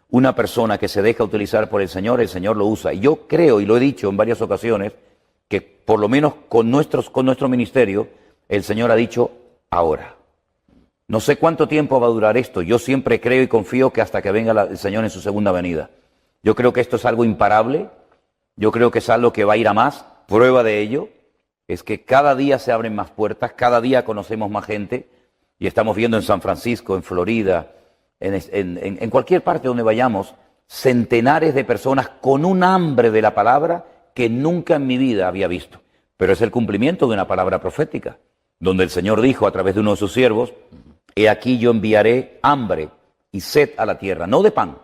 una persona que se deja utilizar por el Señor lo usa. Y yo creo, y lo he dicho en varias ocasiones, que por lo menos con nuestro ministerio, el Señor ha dicho ahora. No sé cuánto tiempo va a durar esto. Yo siempre creo y confío que hasta que venga el Señor en su segunda venida. Yo creo que esto es algo imparable. Yo creo que es algo que va a ir a más. Prueba de ello es que cada día se abren más puertas, cada día conocemos más gente. Y estamos viendo en San Francisco, en Florida, en cualquier parte donde vayamos, centenares de personas con un hambre de la palabra que nunca en mi vida había visto. Pero es el cumplimiento de una palabra profética, donde el Señor dijo a través de uno de sus siervos: he aquí yo enviaré hambre y sed a la tierra, no de pan,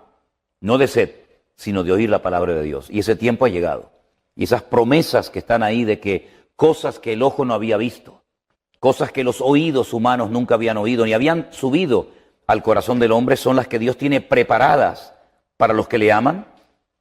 no de sed, sino de oír la palabra de Dios. Y ese tiempo ha llegado. Y esas promesas que están ahí de que cosas que el ojo no había visto, cosas que los oídos humanos nunca habían oído, ni habían subido al corazón del hombre, son las que Dios tiene preparadas para los que le aman.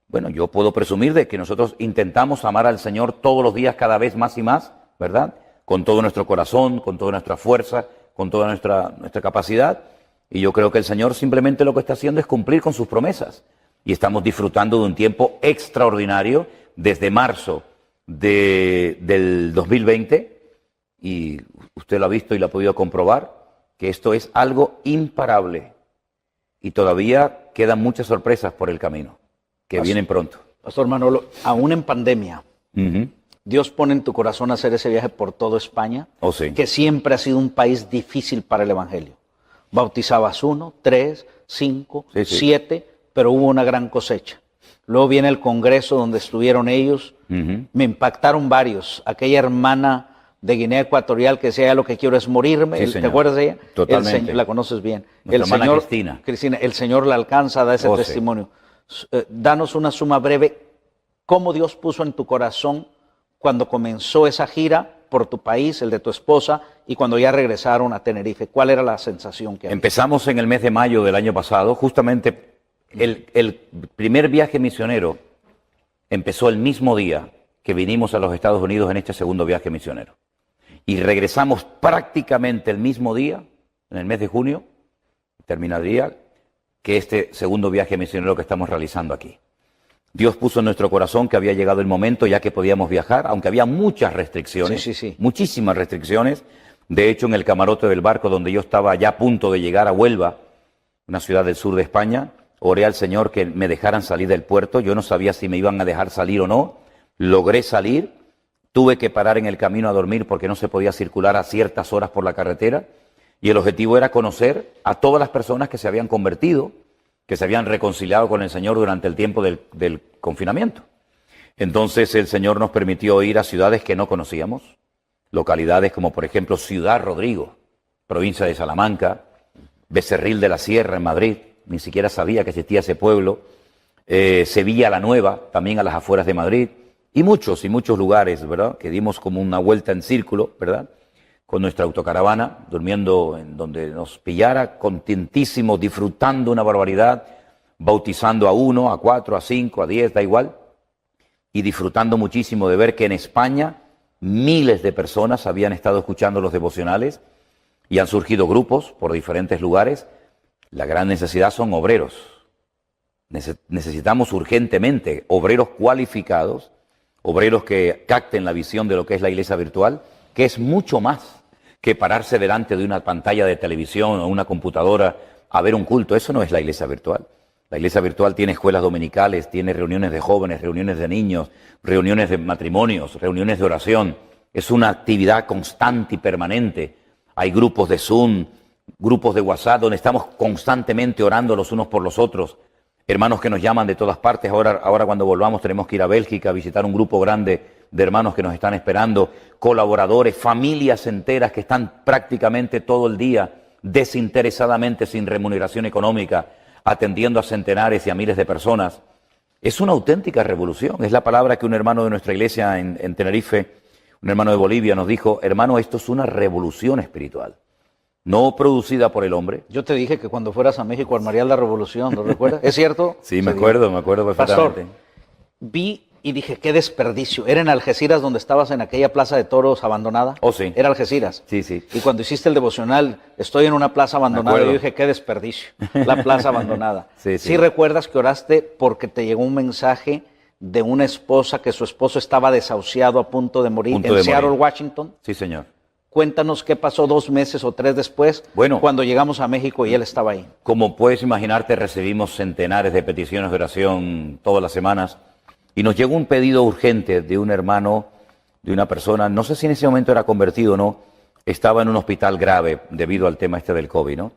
Bueno, yo puedo presumir de que nosotros intentamos amar al Señor todos los días, cada vez más y más, ¿verdad? Con todo nuestro corazón, con toda nuestra fuerza, con toda nuestra capacidad. Y yo creo que el Señor simplemente lo que está haciendo es cumplir con sus promesas. Y estamos disfrutando de un tiempo extraordinario desde marzo del 2020. Y usted lo ha visto y lo ha podido comprobar, que esto es algo imparable. Y todavía quedan muchas sorpresas por el camino, que vienen pronto. Pastor Manolo, aún en pandemia, Dios pone en tu corazón hacer ese viaje por toda España, Sí. que siempre ha sido un país difícil para el Evangelio. Bautizabas 1, 3, 5, 7, pero hubo una gran cosecha. Luego viene el congreso donde estuvieron ellos. Me impactaron varios. Aquella hermana de Guinea Ecuatorial que decía: lo que quiero es morirme. Sí, ¿te acuerdas de ella? Totalmente. La conoces bien. Nuestra hermana Señor, Cristina. El Señor la alcanza, da ese testimonio. Danos una suma breve. ¿Cómo Dios puso en tu corazón cuando comenzó esa gira por tu país, el de tu esposa, y cuando ya regresaron a Tenerife? ¿Cuál era la sensación que había? Empezamos en el mes de mayo del año pasado. Justamente el primer viaje misionero empezó el mismo día que vinimos a los Estados Unidos en este segundo viaje misionero. Y regresamos prácticamente el mismo día, en el mes de junio, terminaría, que este segundo viaje misionero que estamos realizando aquí. Dios puso en nuestro corazón que había llegado el momento ya que podíamos viajar, aunque había muchas restricciones, muchísimas restricciones. De hecho, en el camarote del barco donde yo estaba ya a punto de llegar a Huelva, una ciudad del sur de España, oré al Señor que me dejaran salir del puerto. Yo no sabía si me iban a dejar salir o no. Logré salir. Tuve que parar en el camino a dormir porque no se podía circular a ciertas horas por la carretera. Y el objetivo era conocer a todas las personas que se habían convertido, que se habían reconciliado con el Señor durante el tiempo del confinamiento. Entonces el Señor nos permitió ir a ciudades que no conocíamos, localidades como por ejemplo Ciudad Rodrigo, provincia de Salamanca, Becerril de la Sierra en Madrid, ni siquiera sabía que existía ese pueblo, Sevilla la Nueva, también a las afueras de Madrid, y muchos lugares, ¿verdad?, que dimos como una vuelta en círculo, ¿verdad?, con nuestra autocaravana, durmiendo en donde nos pillara, contentísimos, disfrutando una barbaridad, bautizando a 1, a 4, a 5, a 10, da igual, y disfrutando muchísimo de ver que en España miles de personas habían estado escuchando los devocionales y han surgido grupos por diferentes lugares. La gran necesidad son obreros. Necesitamos urgentemente obreros cualificados, obreros que capten la visión de lo que es la iglesia virtual, que es mucho más que pararse delante de una pantalla de televisión o una computadora a ver un culto. Eso no es la iglesia virtual. La iglesia virtual tiene escuelas dominicales, tiene reuniones de jóvenes, reuniones de niños, reuniones de matrimonios, reuniones de oración. Es una actividad constante y permanente. Hay grupos de Zoom, grupos de WhatsApp, donde estamos constantemente orando los unos por los otros. Hermanos que nos llaman de todas partes. Ahora cuando volvamos tenemos que ir a Bélgica a visitar un grupo grande de hermanos que nos están esperando, colaboradores, familias enteras que están prácticamente todo el día desinteresadamente, sin remuneración económica, atendiendo a centenares y a miles de personas. Es una auténtica revolución. Es la palabra que un hermano de nuestra iglesia en Tenerife, un hermano de Bolivia, nos dijo: hermano, esto es una revolución espiritual, no producida por el hombre. Yo te dije que cuando fueras a México armarías la revolución, ¿lo recuerdas? ¿Es cierto? Sí, me acuerdo perfectamente. Pastor, vi y dije, qué desperdicio. ¿Era en Algeciras donde estabas en aquella plaza de toros abandonada? Oh, sí. Era Algeciras. Sí, sí. Y cuando hiciste el devocional, estoy en una plaza abandonada, acuerdo. y yo dije, qué desperdicio, la plaza abandonada. Sí, sí. ¿Sí recuerdas que oraste porque te llegó un mensaje de una esposa que su esposo estaba desahuciado a punto de morir en Seattle, Washington? Sí, señor. Cuéntanos qué pasó 2 meses o 3 después, Bueno, cuando llegamos a México y él estaba ahí. Como puedes imaginarte, recibimos centenares de peticiones de oración todas las semanas y nos llegó un pedido urgente de un hermano, de una persona, no sé si en ese momento era convertido o no, estaba en un hospital grave debido al tema este del COVID, ¿no?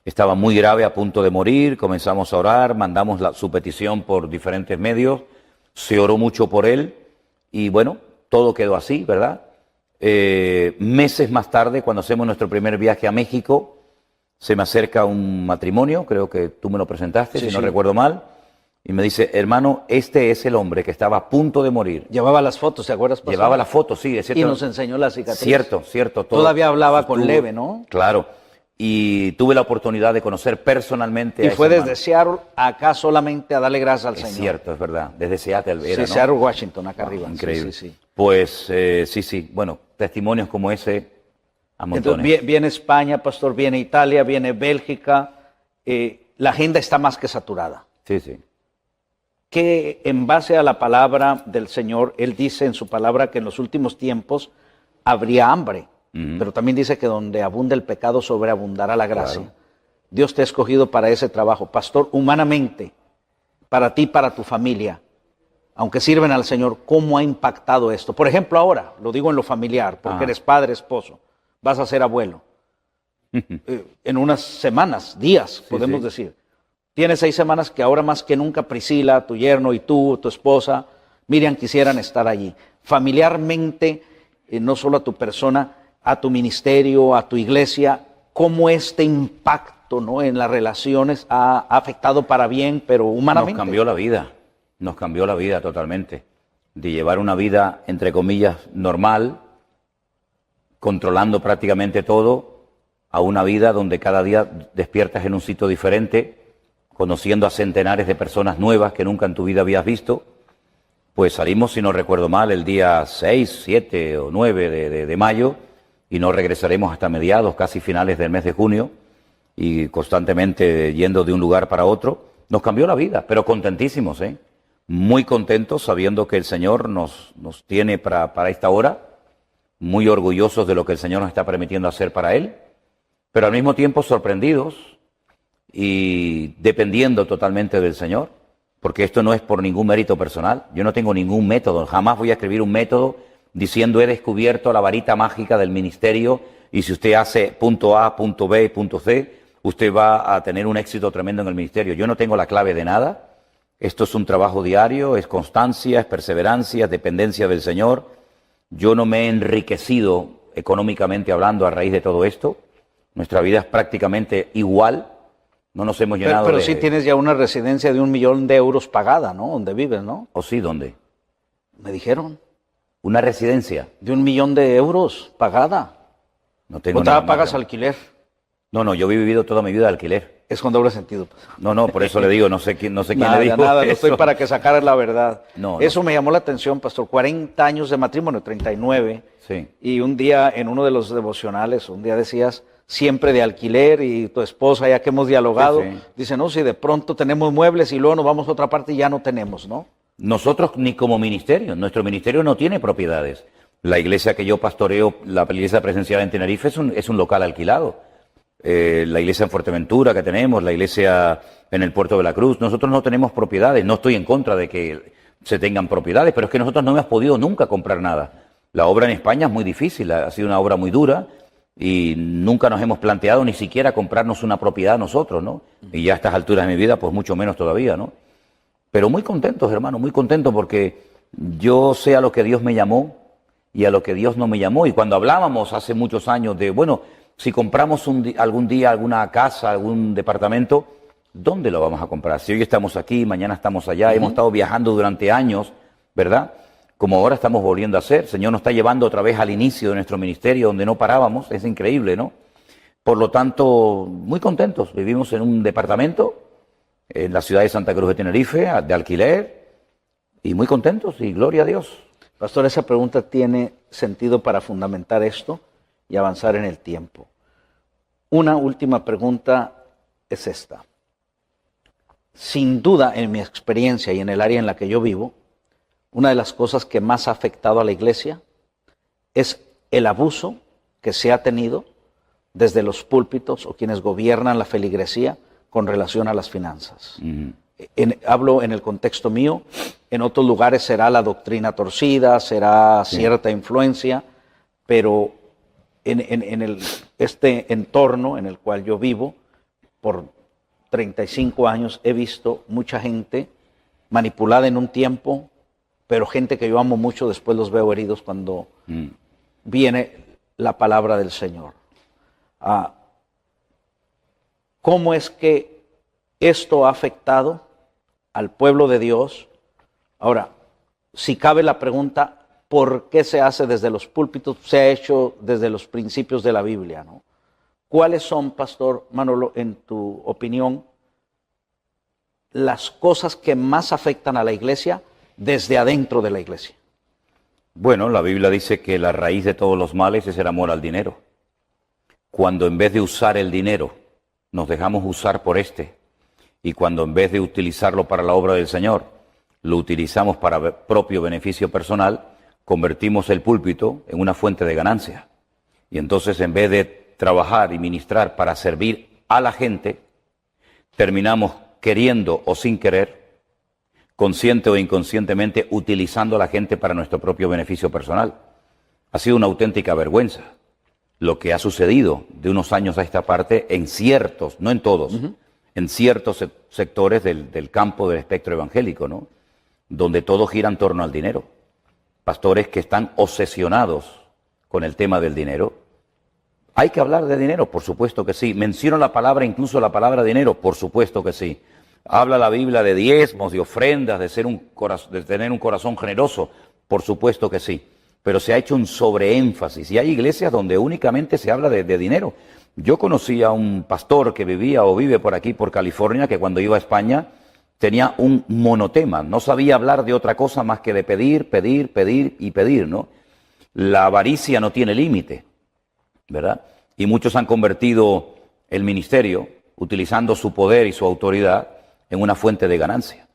Estaba muy grave, a punto de morir, comenzamos a orar, mandamos su petición por diferentes medios, se oró mucho por él y bueno, todo quedó así, ¿verdad? Meses más tarde, cuando hacemos nuestro primer viaje a México, se me acerca un matrimonio, creo que tú me lo presentaste, Sí, si no sí. recuerdo mal, y me dice, hermano, este es el hombre que estaba a punto de morir. Llevaba las fotos, ¿te acuerdas, pastor? Llevaba la foto, sí, es cierto. Y nos enseñó la cicatriz. Cierto, cierto. Todo. Todavía hablaba con Estuvo- leve, ¿no? Claro. Y tuve la oportunidad de conocer personalmente Y a fue ese desde hermano. Seattle acá solamente a darle gracias al Es Señor. cierto, es verdad. Desde Seattle era, Sí, ¿no? Seattle, Washington, acá arriba. Sí, Increíble. sí, sí. Pues sí. Bueno, testimonios como ese a montones. Entonces, viene España, pastor, viene Italia, viene Bélgica. La agenda está más que saturada. Sí, sí. Que en base a la palabra del Señor, Él dice en su palabra que en los últimos tiempos habría hambre. Pero también dice que donde abunda el pecado, sobreabundará la gracia. Claro. Dios te ha escogido para ese trabajo. Pastor, humanamente, para ti, para tu familia, aunque sirven al Señor, ¿cómo ha impactado esto? Por ejemplo, ahora, lo digo en lo familiar, porque Ajá. eres padre, esposo, vas a ser abuelo. En unas semanas, días, podemos sí. decir. Tienes 6 semanas que ahora más que nunca Priscila, tu yerno y tú, tu esposa, Miriam, quisieran estar allí. Familiarmente, no solo a tu persona, a tu ministerio, a tu iglesia, ¿cómo este impacto, ¿no?, en las relaciones ha afectado para bien, pero humanamente? Nos cambió la vida totalmente. De llevar una vida, entre comillas, normal, controlando prácticamente todo, a una vida donde cada día despiertas en un sitio diferente, conociendo a centenares de personas nuevas que nunca en tu vida habías visto. Pues salimos, si no recuerdo mal, el día 6, 7 o 9 de mayo, y no regresaremos hasta mediados, casi finales del mes de junio, y constantemente yendo de un lugar para otro. Nos cambió la vida, pero contentísimos, ¿eh? Muy contentos, sabiendo que el Señor nos tiene para esta hora, muy orgullosos de lo que el Señor nos está permitiendo hacer para Él, pero al mismo tiempo sorprendidos y dependiendo totalmente del Señor, porque esto no es por ningún mérito personal. Yo no tengo ningún método, jamás voy a escribir un método diciendo he descubierto la varita mágica del ministerio y si usted hace punto A, punto B, punto C, usted va a tener un éxito tremendo en el ministerio. Yo no tengo la clave de nada. Esto es un trabajo diario, es constancia, es perseverancia, es dependencia del Señor. Yo no me he enriquecido económicamente hablando a raíz de todo esto. Nuestra vida es prácticamente igual. No nos hemos llenado Pero de... sí tienes ya una residencia de 1 millón de euros pagada, ¿no? Donde vives, ¿no? ¿O sí? ¿Dónde? Me dijeron. Una residencia. De 1 millón de euros pagada. No tengo ¿O nada te pagas más. alquiler? No, yo he vivido toda mi vida de alquiler. Es con doble sentido. No, por eso le digo, no sé quién le dijo Nada, no eso. estoy para que sacaras la verdad. No. Eso me llamó la atención, pastor. 40 años de matrimonio, 39. Sí. Y un día, en uno de los devocionales, un día decías, siempre de alquiler, y tu esposa, ya que hemos dialogado, Sí. dice, no, si de pronto tenemos muebles y luego nos vamos a otra parte y ya no tenemos, ¿no? Nosotros ni como ministerio, nuestro ministerio no tiene propiedades. La iglesia que yo pastoreo, la iglesia presencial en Tenerife, es un local alquilado. La iglesia en Fuerteventura que tenemos, la iglesia en el Puerto de la Cruz, nosotros no tenemos propiedades. No estoy en contra de que se tengan propiedades, pero es que nosotros no hemos podido nunca comprar nada. La obra en España es muy difícil, ha sido una obra muy dura y nunca nos hemos planteado ni siquiera comprarnos una propiedad nosotros, ¿no? Y ya a estas alturas de mi vida, pues mucho menos todavía, ¿no? Pero muy contentos, hermano, muy contentos porque yo sé a lo que Dios me llamó y a lo que Dios no me llamó. Y cuando hablábamos hace muchos años de, bueno, si compramos algún día alguna casa, algún departamento, ¿dónde lo vamos a comprar? Si hoy estamos aquí, mañana estamos allá, hemos estado viajando durante años, ¿verdad? Como ahora estamos volviendo a hacer. El Señor nos está llevando otra vez al inicio de nuestro ministerio, donde no parábamos. Es increíble, ¿no? Por lo tanto, muy contentos. Vivimos en un departamento en la ciudad de Santa Cruz de Tenerife, de alquiler. y muy contentos y gloria a Dios. Pastor, esa pregunta tiene sentido para fundamentar esto y avanzar en el tiempo. Una última pregunta es esta. Sin duda, en mi experiencia y en el área en la que yo vivo, una de las cosas que más ha afectado a la iglesia es el abuso que se ha tenido desde los púlpitos o quienes gobiernan la feligresía con relación a las finanzas. Hablo en el contexto mío, en otros lugares será la doctrina torcida, será cierta influencia, pero en este entorno en el cual yo vivo, por 35 años he visto mucha gente manipulada en un tiempo, pero gente que yo amo mucho, después los veo heridos cuando viene la palabra del Señor. ¿Cómo es que esto ha afectado al pueblo de Dios? Ahora, si cabe la pregunta, ¿por qué se hace desde los púlpitos? Se ha hecho desde los principios de la Biblia, ¿no? ¿Cuáles son, Pastor Manolo, en tu opinión, las cosas que más afectan a la iglesia desde adentro de la iglesia? Bueno, la Biblia dice que la raíz de todos los males es el amor al dinero. Cuando en vez de usar el dinero, nos dejamos usar por y cuando en vez de utilizarlo para la obra del Señor, lo utilizamos para propio beneficio personal, convertimos el púlpito en una fuente de ganancia. Y entonces, en vez de trabajar y ministrar para servir a la gente, terminamos queriendo o sin querer, consciente o inconscientemente, utilizando a la gente para nuestro propio beneficio personal. Ha sido una auténtica vergüenza lo que ha sucedido de unos años a esta parte en ciertos, no en todos, en ciertos sectores del campo del espectro evangélico, ¿no? Donde todo gira en torno al dinero. Pastores que están obsesionados con el tema del dinero. ¿Hay que hablar de dinero? Por supuesto que sí. ¿Menciono la palabra, incluso la palabra dinero? Por supuesto que sí. ¿Habla la Biblia de diezmos, de ofrendas, de tener un corazón generoso? Por supuesto que sí. Pero se ha hecho un sobreénfasis y hay iglesias donde únicamente se habla de dinero. Yo conocí a un pastor que vivía o vive por aquí, por California, que cuando iba a España tenía un monotema. No sabía hablar de otra cosa más que de pedir, pedir, pedir y pedir, ¿no? La avaricia no tiene límite, ¿verdad? Y muchos han convertido el ministerio, utilizando su poder y su autoridad, en una fuente de ganancia.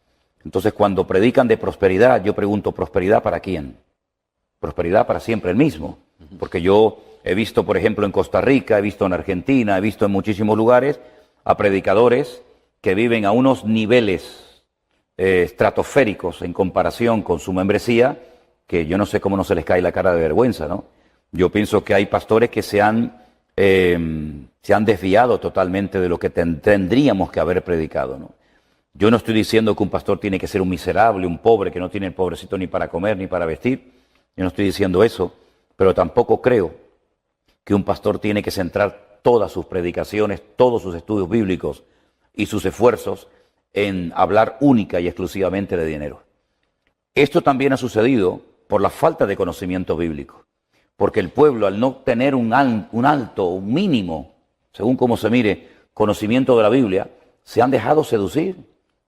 Entonces, cuando predican de prosperidad, yo pregunto, ¿prosperidad para quién? Prosperidad para siempre el mismo. Porque yo he visto, por ejemplo, en Costa Rica, he visto en Argentina, he visto en muchísimos lugares a predicadores que viven a unos niveles estratosféricos en comparación con su membresía, que yo no sé cómo no se les cae la cara de vergüenza, ¿no? Yo pienso que hay pastores que se han desviado totalmente de lo que tendríamos que haber predicado, ¿no? Yo no estoy diciendo que un pastor tiene que ser un miserable, un pobre, que no tiene el pobrecito ni para comer ni para vestir. Yo no estoy diciendo eso, pero tampoco creo que un pastor tiene que centrar todas sus predicaciones, todos sus estudios bíblicos y sus esfuerzos en hablar única y exclusivamente de dinero. Esto también ha sucedido por la falta de conocimiento bíblico, porque el pueblo, al no tener un alto, un mínimo, según como se mire, conocimiento de la Biblia, se han dejado seducir,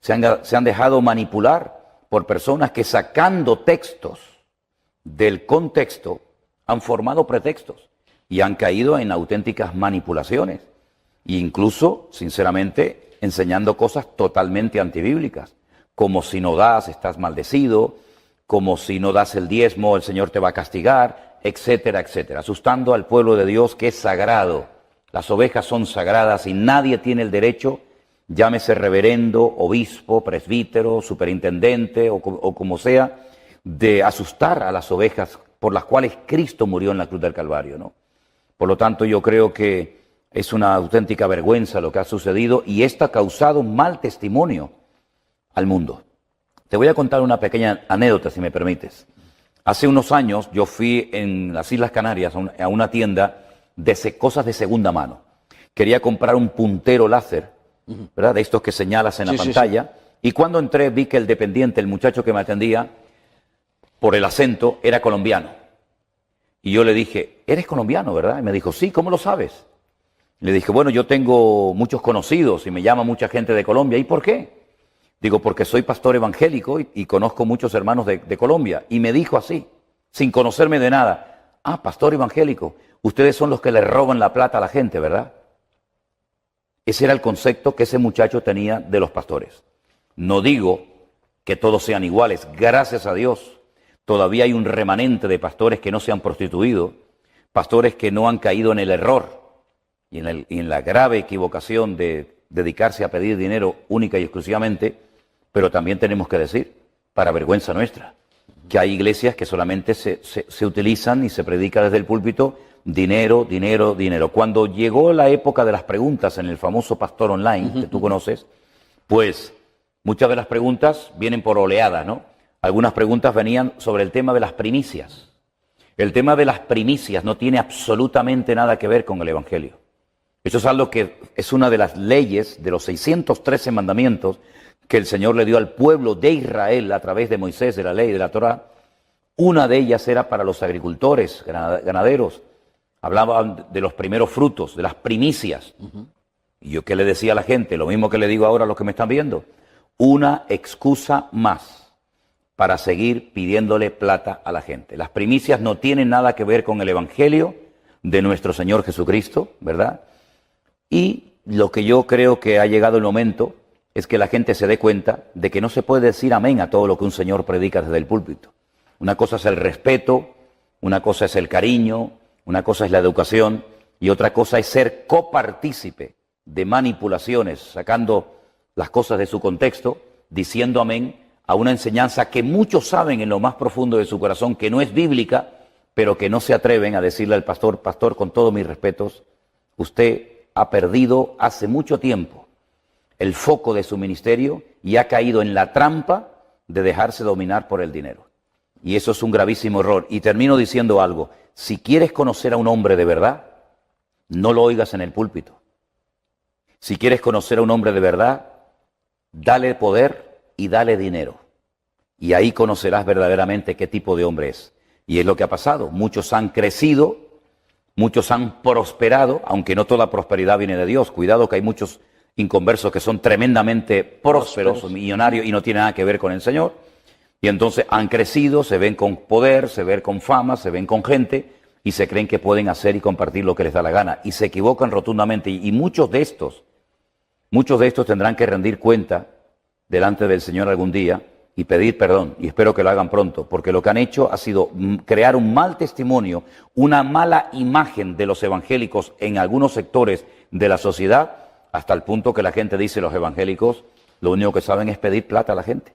se han dejado manipular por personas que, sacando textos del contexto, han formado pretextos y han caído en auténticas manipulaciones e incluso, sinceramente, enseñando cosas totalmente antibíblicas, como si no das, estás maldecido, como si no das el diezmo, el Señor te va a castigar, etcétera, etcétera, asustando al pueblo de Dios que es sagrado. Las ovejas son sagradas y nadie tiene el derecho, llámese reverendo, obispo, presbítero, superintendente o como sea, de asustar a las ovejas por las cuales Cristo murió en la cruz del Calvario, ¿no? Por lo tanto, yo creo que es una auténtica vergüenza lo que ha sucedido y esto ha causado un mal testimonio al mundo. Te voy a contar una pequeña anécdota, si me permites. Hace unos años yo fui en las Islas Canarias a una tienda de cosas de segunda mano. Quería comprar un puntero láser, ¿verdad? De estos que señalas en la pantalla. Y cuando entré vi que el dependiente, el muchacho que me atendía, por el acento, era colombiano. Y yo le dije, ¿eres colombiano, verdad? Y me dijo, sí, ¿cómo lo sabes? Le dije, bueno, yo tengo muchos conocidos y me llama mucha gente de Colombia. ¿Y por qué? Digo, porque soy pastor evangélico y conozco muchos hermanos de Colombia. Y me dijo así, sin conocerme de nada, ah, pastor evangélico, ustedes son los que le roban la plata a la gente, ¿verdad? Ese era el concepto que ese muchacho tenía de los pastores. No digo que todos sean iguales, gracias a Dios. Todavía hay un remanente de pastores que no se han prostituido, pastores que no han caído en el error y en la grave equivocación de dedicarse a pedir dinero única y exclusivamente, pero también tenemos que decir, para vergüenza nuestra, que hay iglesias que solamente se utilizan y se predica desde el púlpito dinero, dinero, dinero. Cuando llegó la época de las preguntas en el famoso Pastor Online, que tú conoces, pues muchas de las preguntas vienen por oleadas, ¿no? Algunas preguntas venían sobre el tema de las primicias. El tema de las primicias no tiene absolutamente nada que ver con el Evangelio. Eso es algo que es una de las leyes de los 613 mandamientos que el Señor le dio al pueblo de Israel a través de Moisés, de la ley, de la Torá. Una de ellas era para los agricultores, ganaderos. Hablaban de los primeros frutos, de las primicias. Y yo, ¿qué le decía a la gente? Lo mismo que le digo ahora a los que me están viendo. Una excusa más para seguir pidiéndole plata a la gente. Las primicias no tienen nada que ver con el Evangelio de nuestro Señor Jesucristo, ¿verdad? Y lo que yo creo que ha llegado el momento es que la gente se dé cuenta de que no se puede decir amén a todo lo que un señor predica desde el púlpito. Una cosa es el respeto, una cosa es el cariño, una cosa es la educación y otra cosa es ser copartícipe de manipulaciones, sacando las cosas de su contexto, diciendo amén a una enseñanza que muchos saben en lo más profundo de su corazón que no es bíblica, pero que no se atreven a decirle al pastor, pastor, con todos mis respetos, usted ha perdido hace mucho tiempo el foco de su ministerio y ha caído en la trampa de dejarse dominar por el dinero. Y eso es un gravísimo error. Y termino diciendo algo. Si quieres conocer a un hombre de verdad, no lo oigas en el púlpito. Si quieres conocer a un hombre de verdad, dale poder y dale dinero. Y ahí conocerás verdaderamente qué tipo de hombre es. Y es lo que ha pasado. Muchos han crecido, muchos han prosperado, aunque no toda prosperidad viene de Dios. Cuidado que hay muchos inconversos que son tremendamente prósperos, millonarios y no tienen nada que ver con el Señor. Y entonces han crecido, se ven con poder, se ven con fama, se ven con gente y se creen que pueden hacer y compartir lo que les da la gana. Y se equivocan rotundamente. Y muchos de estos tendrán que rendir cuenta delante del Señor algún día y pedir perdón. Y espero que lo hagan pronto, porque lo que han hecho ha sido crear un mal testimonio, una mala imagen de los evangélicos en algunos sectores de la sociedad, hasta el punto que la gente dice, los evangélicos lo único que saben es pedir plata a la gente.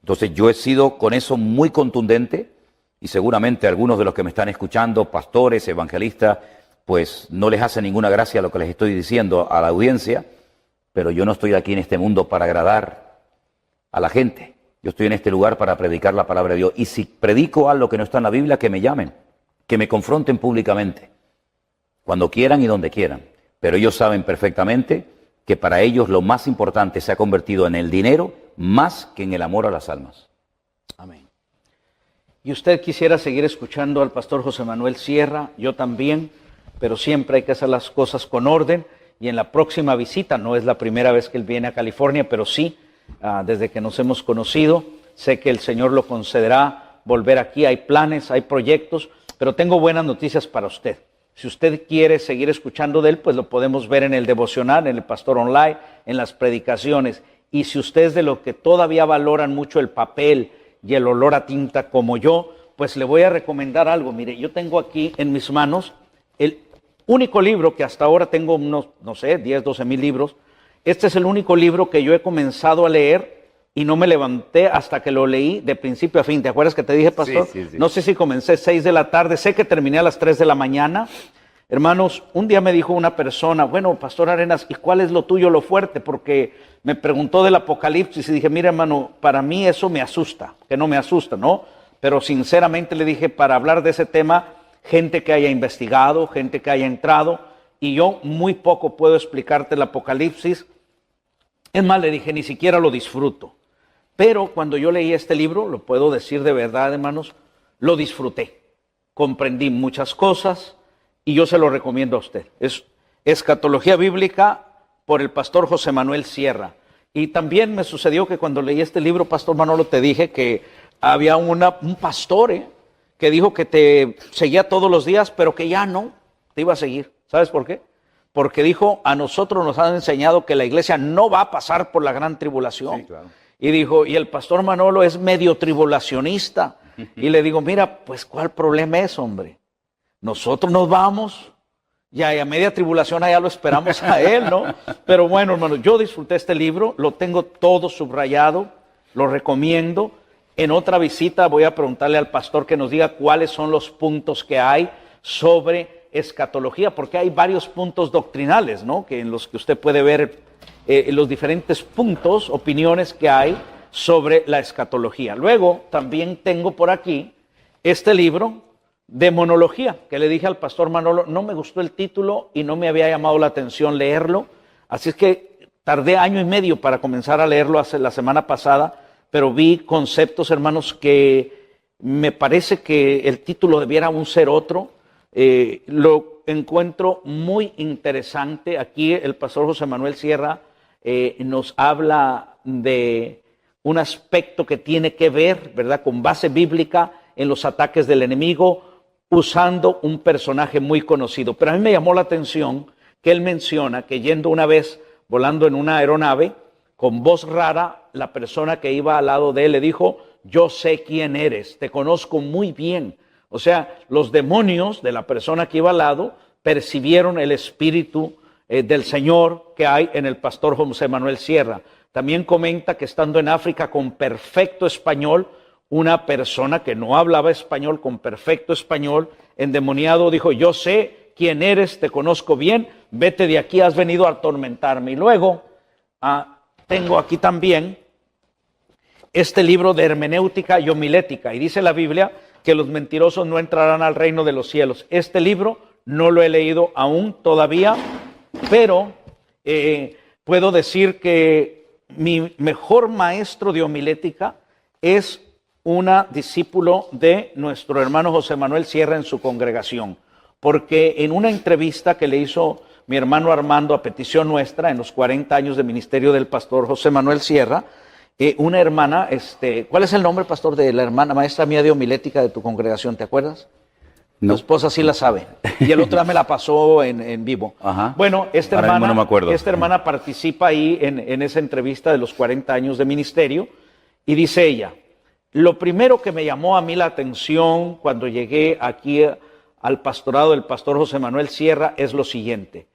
Entonces yo he sido con eso muy contundente y seguramente algunos de los que me están escuchando, pastores, evangelistas, pues no les hace ninguna gracia lo que les estoy diciendo a la audiencia, pero yo no estoy aquí en este mundo para agradar a la gente. Yo estoy en este lugar para predicar la palabra de Dios. Y si predico algo que no está en la Biblia, que me llamen, que me confronten públicamente, cuando quieran y donde quieran. Pero ellos saben perfectamente que para ellos lo más importante se ha convertido en el dinero más que en el amor a las almas. Amén. Y usted quisiera seguir escuchando al pastor José Manuel Sierra, yo también, pero siempre hay que hacer las cosas con orden. Y en la próxima visita, no es la primera vez que él viene a California, pero sí, desde que nos hemos conocido, sé que el Señor lo concederá volver aquí. Hay planes, hay proyectos, pero tengo buenas noticias para usted. Si usted quiere seguir escuchando de él, pues lo podemos ver en el devocional, en el Pastor Online, en las predicaciones. Y si usted es de los que todavía valoran mucho el papel y el olor a tinta como yo, pues le voy a recomendar algo. Mire, yo tengo aquí en mis manos el único libro que hasta ahora tengo unos, no sé, 10, 12 mil libros. Este es el único libro que yo he comenzado a leer y no me levanté hasta que lo leí de principio a fin. ¿Te acuerdas que te dije, pastor? Sí. No sé si comencé 6 de la tarde, sé que terminé a las 3 de la mañana. Hermanos, un día me dijo una persona, bueno, pastor Arenas, ¿y cuál es lo tuyo, lo fuerte? Porque me preguntó del Apocalipsis y dije, mira, hermano, para mí eso me asusta, que no me asusta, ¿no? Pero sinceramente le dije, para hablar de ese tema, gente que haya investigado, gente que haya entrado, y yo muy poco puedo explicarte el Apocalipsis. Es más, le dije, ni siquiera lo disfruto. Pero cuando yo leí este libro, lo puedo decir de verdad, hermanos, lo disfruté. Comprendí muchas cosas y yo se lo recomiendo a usted. Es Escatología Bíblica por el pastor José Manuel Sierra. Y también me sucedió que cuando leí este libro, Pastor Manolo, te dije que había un pastor que dijo que te seguía todos los días, pero que ya no te iba a seguir. ¿Sabes por qué? Porque dijo, a nosotros nos han enseñado que la iglesia no va a pasar por la gran tribulación. Sí, claro. Y dijo, y el pastor Manolo es medio tribulacionista. Y le digo, mira, pues ¿cuál problema es, hombre? Nosotros nos vamos, ya y a media tribulación allá lo esperamos a él, ¿no? Pero bueno, hermano, yo disfruté este libro, lo tengo todo subrayado, lo recomiendo. En otra visita voy a preguntarle al pastor que nos diga cuáles son los puntos que hay sobre escatología, porque hay varios puntos doctrinales, ¿no? Que en los que usted puede ver los diferentes puntos, opiniones que hay sobre la escatología. Luego también tengo por aquí este libro, Demonología, que le dije al pastor Manolo, no me gustó el título y no me había llamado la atención leerlo, así es que tardé 1 año y medio para comenzar a leerlo la semana pasada, pero vi conceptos, hermanos, que me parece que el título debiera aún ser otro. Lo encuentro muy interesante. Aquí el pastor José Manuel Sierra nos habla de un aspecto que tiene que ver, ¿verdad?, con base bíblica en los ataques del enemigo, usando un personaje muy conocido. Pero a mí me llamó la atención que él menciona que yendo una vez volando en una aeronave, con voz rara, la persona que iba al lado de él le dijo, yo sé quién eres, te conozco muy bien. O sea, los demonios de la persona que iba al lado percibieron el espíritu del Señor que hay en el pastor José Manuel Sierra. También comenta que estando en África con perfecto español, una persona que no hablaba español con perfecto español, endemoniado, dijo, yo sé quién eres, te conozco bien, vete de aquí, has venido a atormentarme. Y luego tengo aquí también este libro de hermenéutica y homilética, y dice la Biblia que los mentirosos no entrarán al reino de los cielos. Este libro no lo he leído aún todavía, pero puedo decir que mi mejor maestro de homilética es una discípulo de nuestro hermano José Manuel Sierra en su congregación, porque en una entrevista que le hizo mi hermano Armando a petición nuestra en los 40 años de ministerio del pastor José Manuel Sierra, una hermana, ¿cuál es el nombre, pastor, de la hermana maestra mía de homilética de tu congregación? ¿Te acuerdas? No. Tu esposa sí la sabe. Y el otro día me la pasó en vivo. Ajá. Bueno, esta Ahora mismo hermana, no me acuerdo. esta hermana participa ahí en esa entrevista de los 40 años de ministerio y dice ella, lo primero que me llamó a mí la atención cuando llegué aquí al pastorado del pastor José Manuel Sierra es lo siguiente,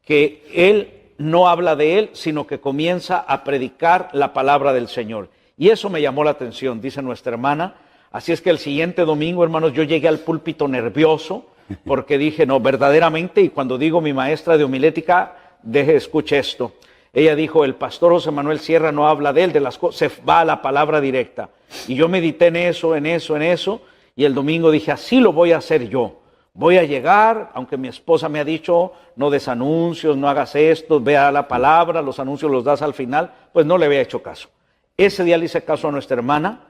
que él no habla de él, sino que comienza a predicar la palabra del Señor. Y eso me llamó la atención, dice nuestra hermana. Así es que el siguiente domingo, hermanos, yo llegué al púlpito nervioso porque dije, no, verdaderamente, y cuando digo mi maestra de homilética, escuche esto. Ella dijo, el pastor José Manuel Sierra no habla de él, de las cosas, se va a la palabra directa. Y yo medité en eso, y el domingo dije, así lo voy a hacer yo. Voy a llegar, aunque mi esposa me ha dicho, no des anuncios, no hagas esto, vea la palabra, los anuncios los das al final, pues no le había hecho caso. Ese día le hice caso a nuestra hermana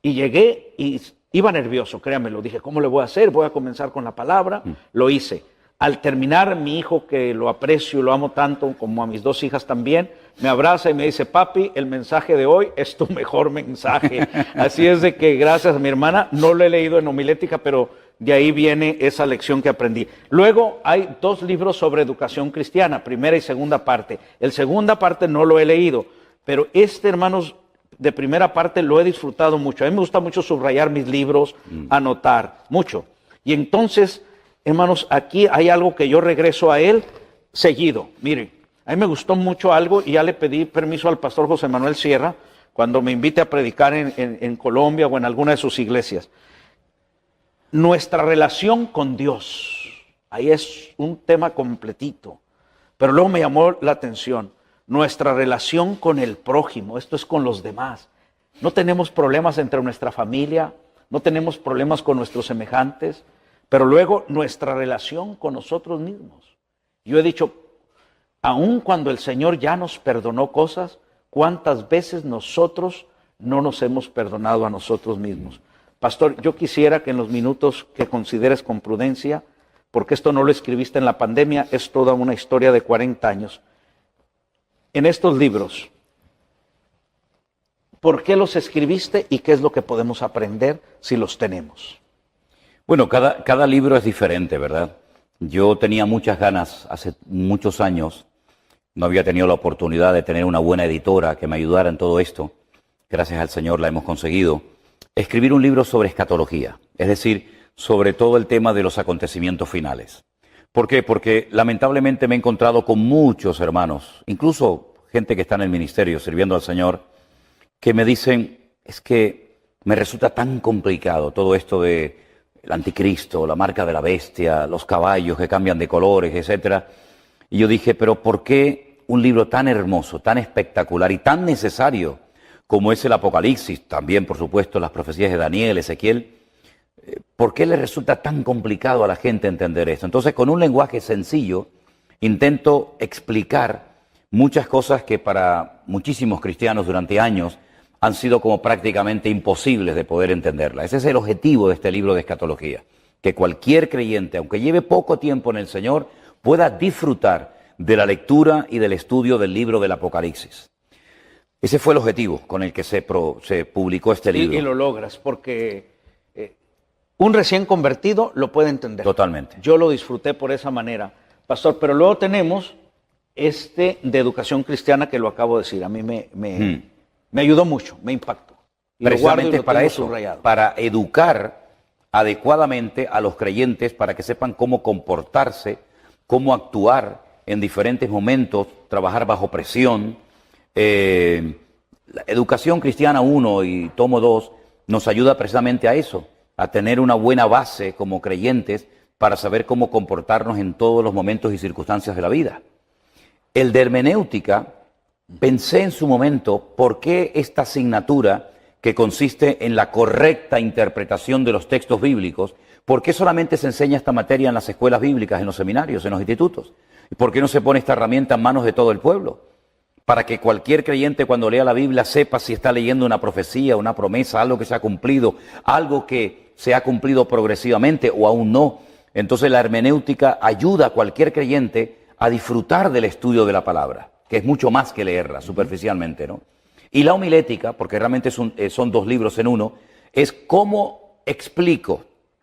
y llegué y iba nervioso, créanmelo. Dije, ¿cómo le voy a hacer? Voy a comenzar con la palabra. Lo hice. Al terminar, mi hijo, que lo aprecio y lo amo tanto, como a mis 2 hijas también, me abraza y me dice, papi, el mensaje de hoy es tu mejor mensaje. Así es de que gracias a mi hermana, no lo he leído en homilética, pero de ahí viene esa lección que aprendí. Luego hay 2 libros sobre educación cristiana, primera y segunda parte. El segunda parte no lo he leído, pero hermanos, de primera parte lo he disfrutado mucho. A mí me gusta mucho subrayar mis libros, anotar, mucho. Y entonces, hermanos, aquí hay algo que yo regreso a él seguido. Miren, a mí me gustó mucho algo y ya le pedí permiso al pastor José Manuel Sierra cuando me invite a predicar en Colombia o en alguna de sus iglesias. Nuestra relación con Dios, ahí es un tema completito, pero luego me llamó la atención, nuestra relación con el prójimo, esto es con los demás. No tenemos problemas entre nuestra familia, no tenemos problemas con nuestros semejantes, pero luego nuestra relación con nosotros mismos. Yo he dicho, aun cuando el Señor ya nos perdonó cosas, ¿cuántas veces nosotros no nos hemos perdonado a nosotros mismos? Pastor, yo quisiera que en los minutos que consideres con prudencia, porque esto no lo escribiste en la pandemia, es toda una historia de 40 años. En estos libros, ¿Por qué los escribiste y qué es lo que podemos aprender si los tenemos? Bueno, cada libro es diferente, ¿verdad? Yo tenía muchas ganas hace muchos años, no había tenido la oportunidad de tener una buena editora que me ayudara en todo esto. Gracias al Señor la hemos conseguido. Escribir un libro sobre escatología, es decir, sobre todo el tema de los acontecimientos finales. ¿Por qué? Porque lamentablemente me he encontrado con muchos hermanos, incluso gente que está en el ministerio sirviendo al Señor, que me dicen, es que me resulta tan complicado todo esto de el anticristo, la marca de la bestia, los caballos que cambian de colores, etcétera. Y yo dije, pero ¿por qué un libro tan hermoso, tan espectacular y tan necesario como es el Apocalipsis, también por supuesto las profecías de Daniel, Ezequiel, ¿por qué le resulta tan complicado a la gente entender esto? Entonces, con un lenguaje sencillo, intento explicar muchas cosas que para muchísimos cristianos durante años han sido como prácticamente imposibles de poder entenderla. Ese es el objetivo de este libro de escatología, que cualquier creyente, aunque lleve poco tiempo en el Señor, pueda disfrutar de la lectura y del estudio del libro del Apocalipsis. Ese fue el objetivo con el que se publicó este libro. Y lo logras, porque un recién convertido lo puede entender. Totalmente. Yo lo disfruté por esa manera, pastor, pero luego tenemos de educación cristiana que lo acabo de decir. A mí me ayudó mucho, me impactó. Precisamente para eso, subrayado, para educar adecuadamente a los creyentes para que sepan cómo comportarse, cómo actuar en diferentes momentos, trabajar bajo presión. La Educación Cristiana 1 y Tomo 2 nos ayuda precisamente a eso, a tener una buena base como creyentes para saber cómo comportarnos en todos los momentos y circunstancias de la vida. El de hermenéutica, pensé en su momento, ¿por qué esta asignatura que consiste en la correcta interpretación de los textos bíblicos, por qué solamente se enseña esta materia en las escuelas bíblicas, en los seminarios, en los institutos? ¿Y por qué no se pone esta herramienta en manos de todo el pueblo? Para que cualquier creyente cuando lea la Biblia sepa si está leyendo una profecía, una promesa, algo que se ha cumplido, algo que se ha cumplido progresivamente o aún no. Entonces la hermenéutica ayuda a cualquier creyente a disfrutar del estudio de la palabra, que es mucho más que leerla superficialmente, ¿no? Y la homilética, porque realmente son dos libros en uno, es cómo explico